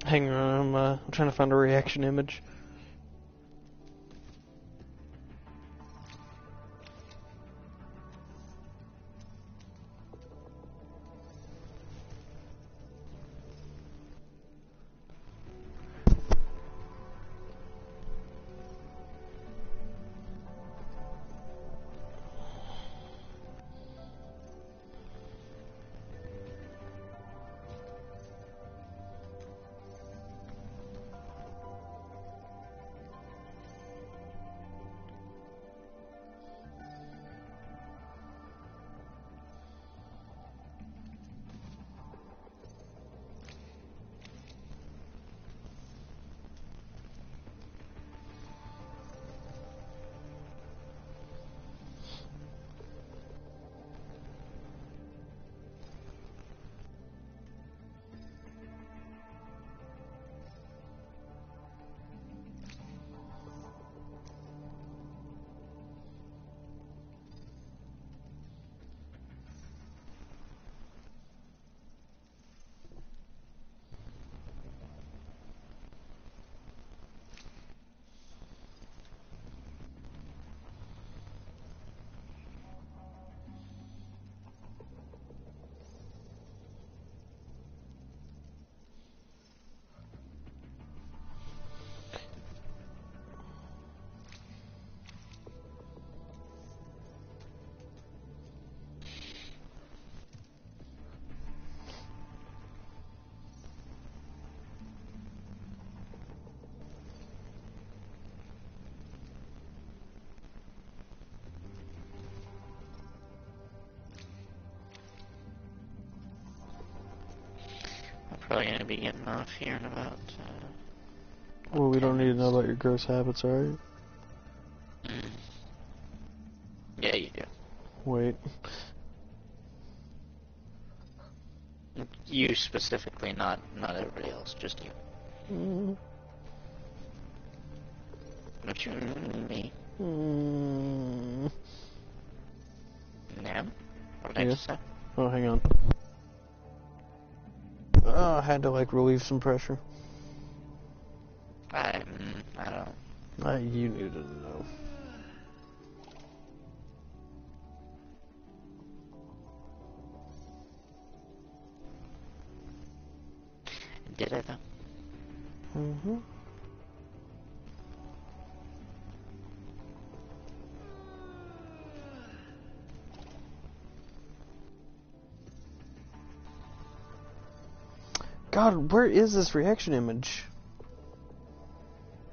Hang on, I'm trying to find a reaction image. be getting off here in about, Well, we don't need to know about your gross habits, alright? Yeah, you do. Wait. You specifically, not everybody else, just you. Not you and me. Nam? What did I just say? Oh, hang on. I had to, like, relieve some pressure. I don't know. You needed to know. Did I, though? Mm-hmm. God, where is this reaction image?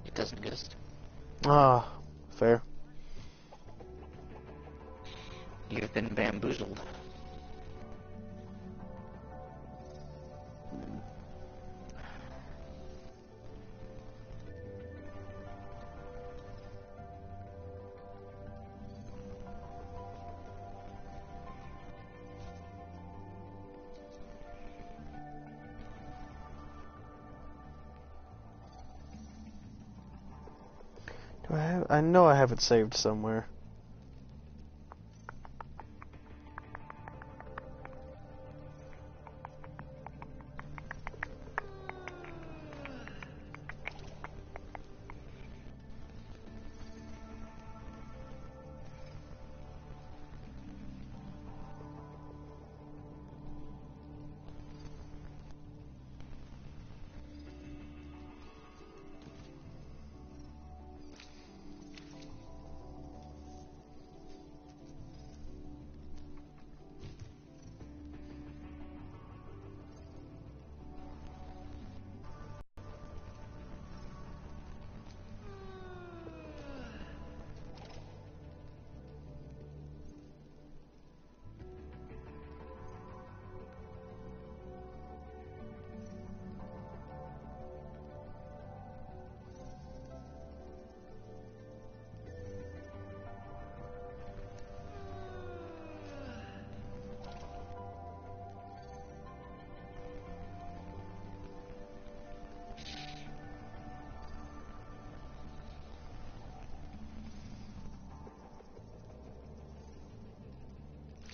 It doesn't exist. Ah, fair. You've been bamboozled. I know I have it saved somewhere.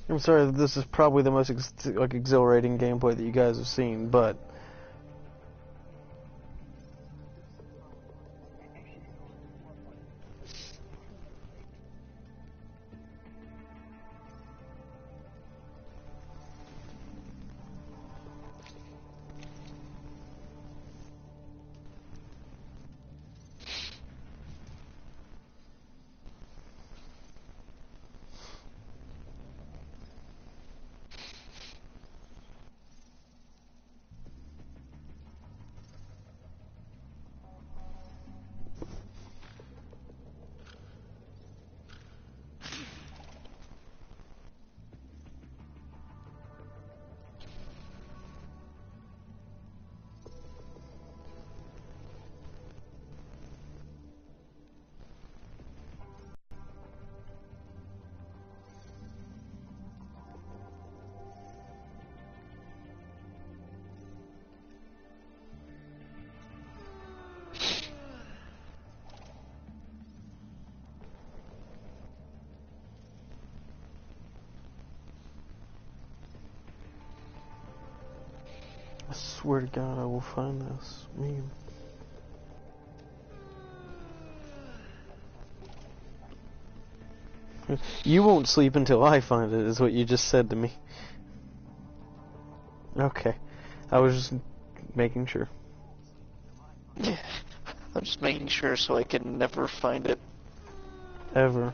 I'm sorry, this is probably the most exhilarating gameplay that you guys have seen, but I swear to God I will find this meme. You won't sleep until I find it, is what you just said to me. Okay. I was just making sure. I'm just making sure so I can never find it. Ever.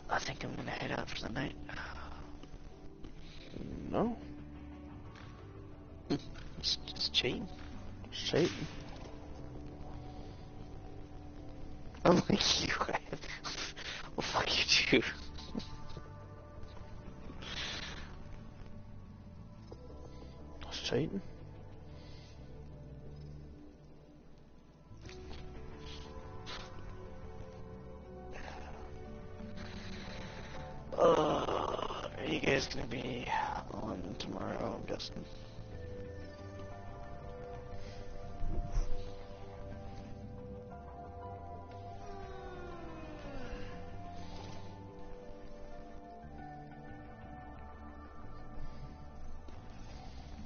I think I'm gonna head out for the night. No. Just cheating. Cheating. Unlike you, well, fuck you too. That's cheating. Are you guys gonna be on tomorrow, I'm guessing?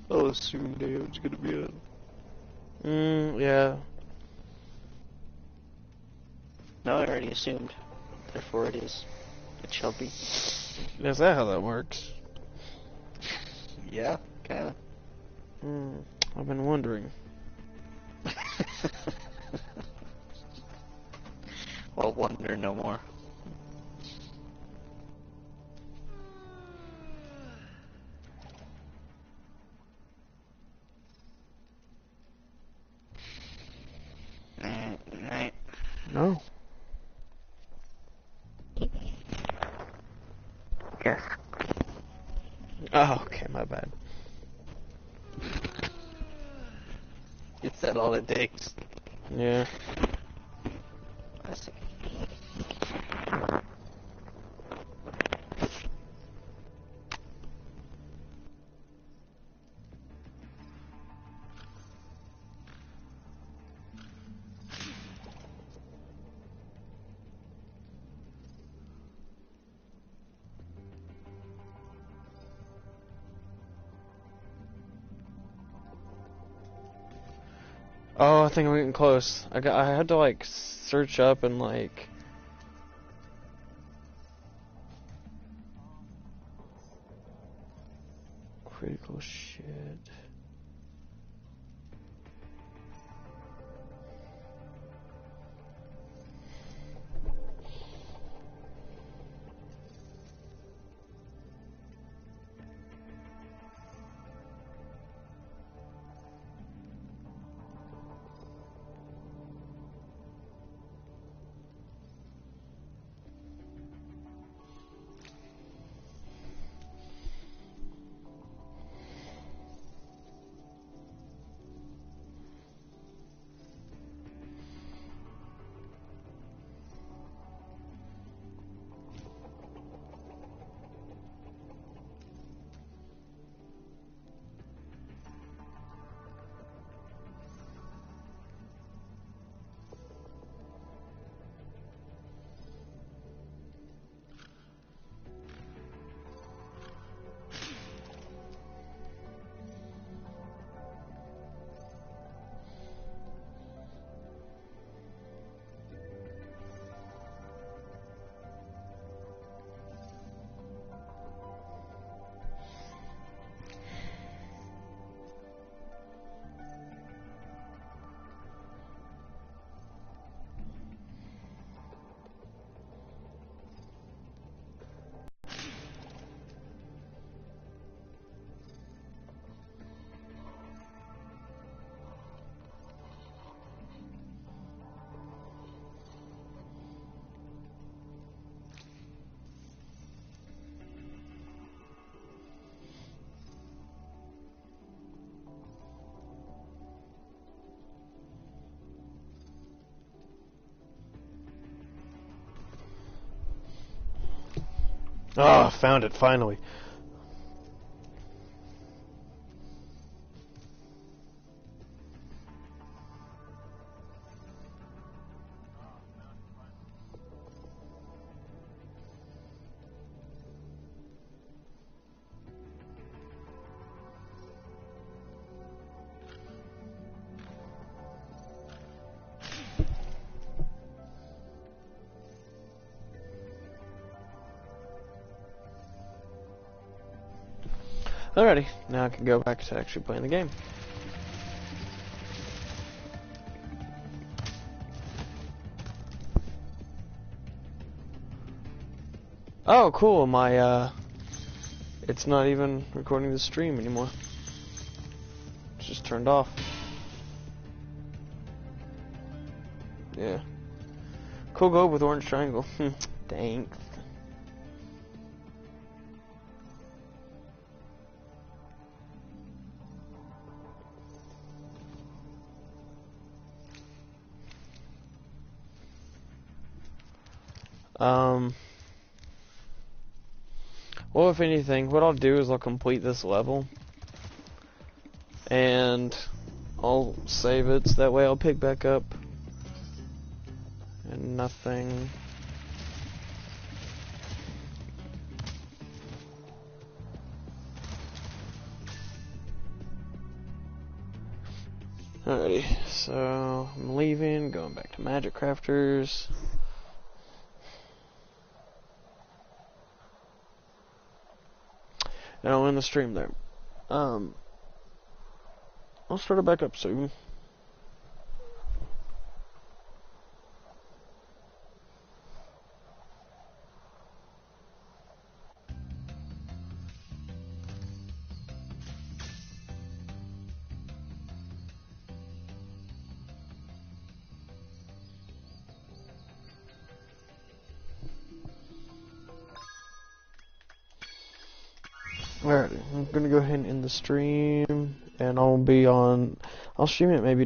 I'll assume Dave's gonna be on. Yeah. No, I already assumed. Therefore it is. It shall be. Is that how that works? Yeah, kinda. I've been wondering. Well, wonder no more. Night. No. Yes. Oh, okay, my bad. Is that all it takes? Yeah. I see. Oh, I think I'm getting close. I had to like search up and like critical shit. Oh, I found it finally. Alrighty, now I can go back to actually playing the game. Oh, cool. My, it's not even recording the stream anymore. It's just turned off. Yeah. Cool go with orange triangle. Thanks. Well, if anything, what I'll do is I'll complete this level and I'll save it so that way I'll pick back up and nothing. Alrighty, so I'm leaving, going back to Magic Crafters. And I'll end the stream there. I'll start it back up soon. Alright, I'm gonna go ahead and end the stream, and I'll stream it maybe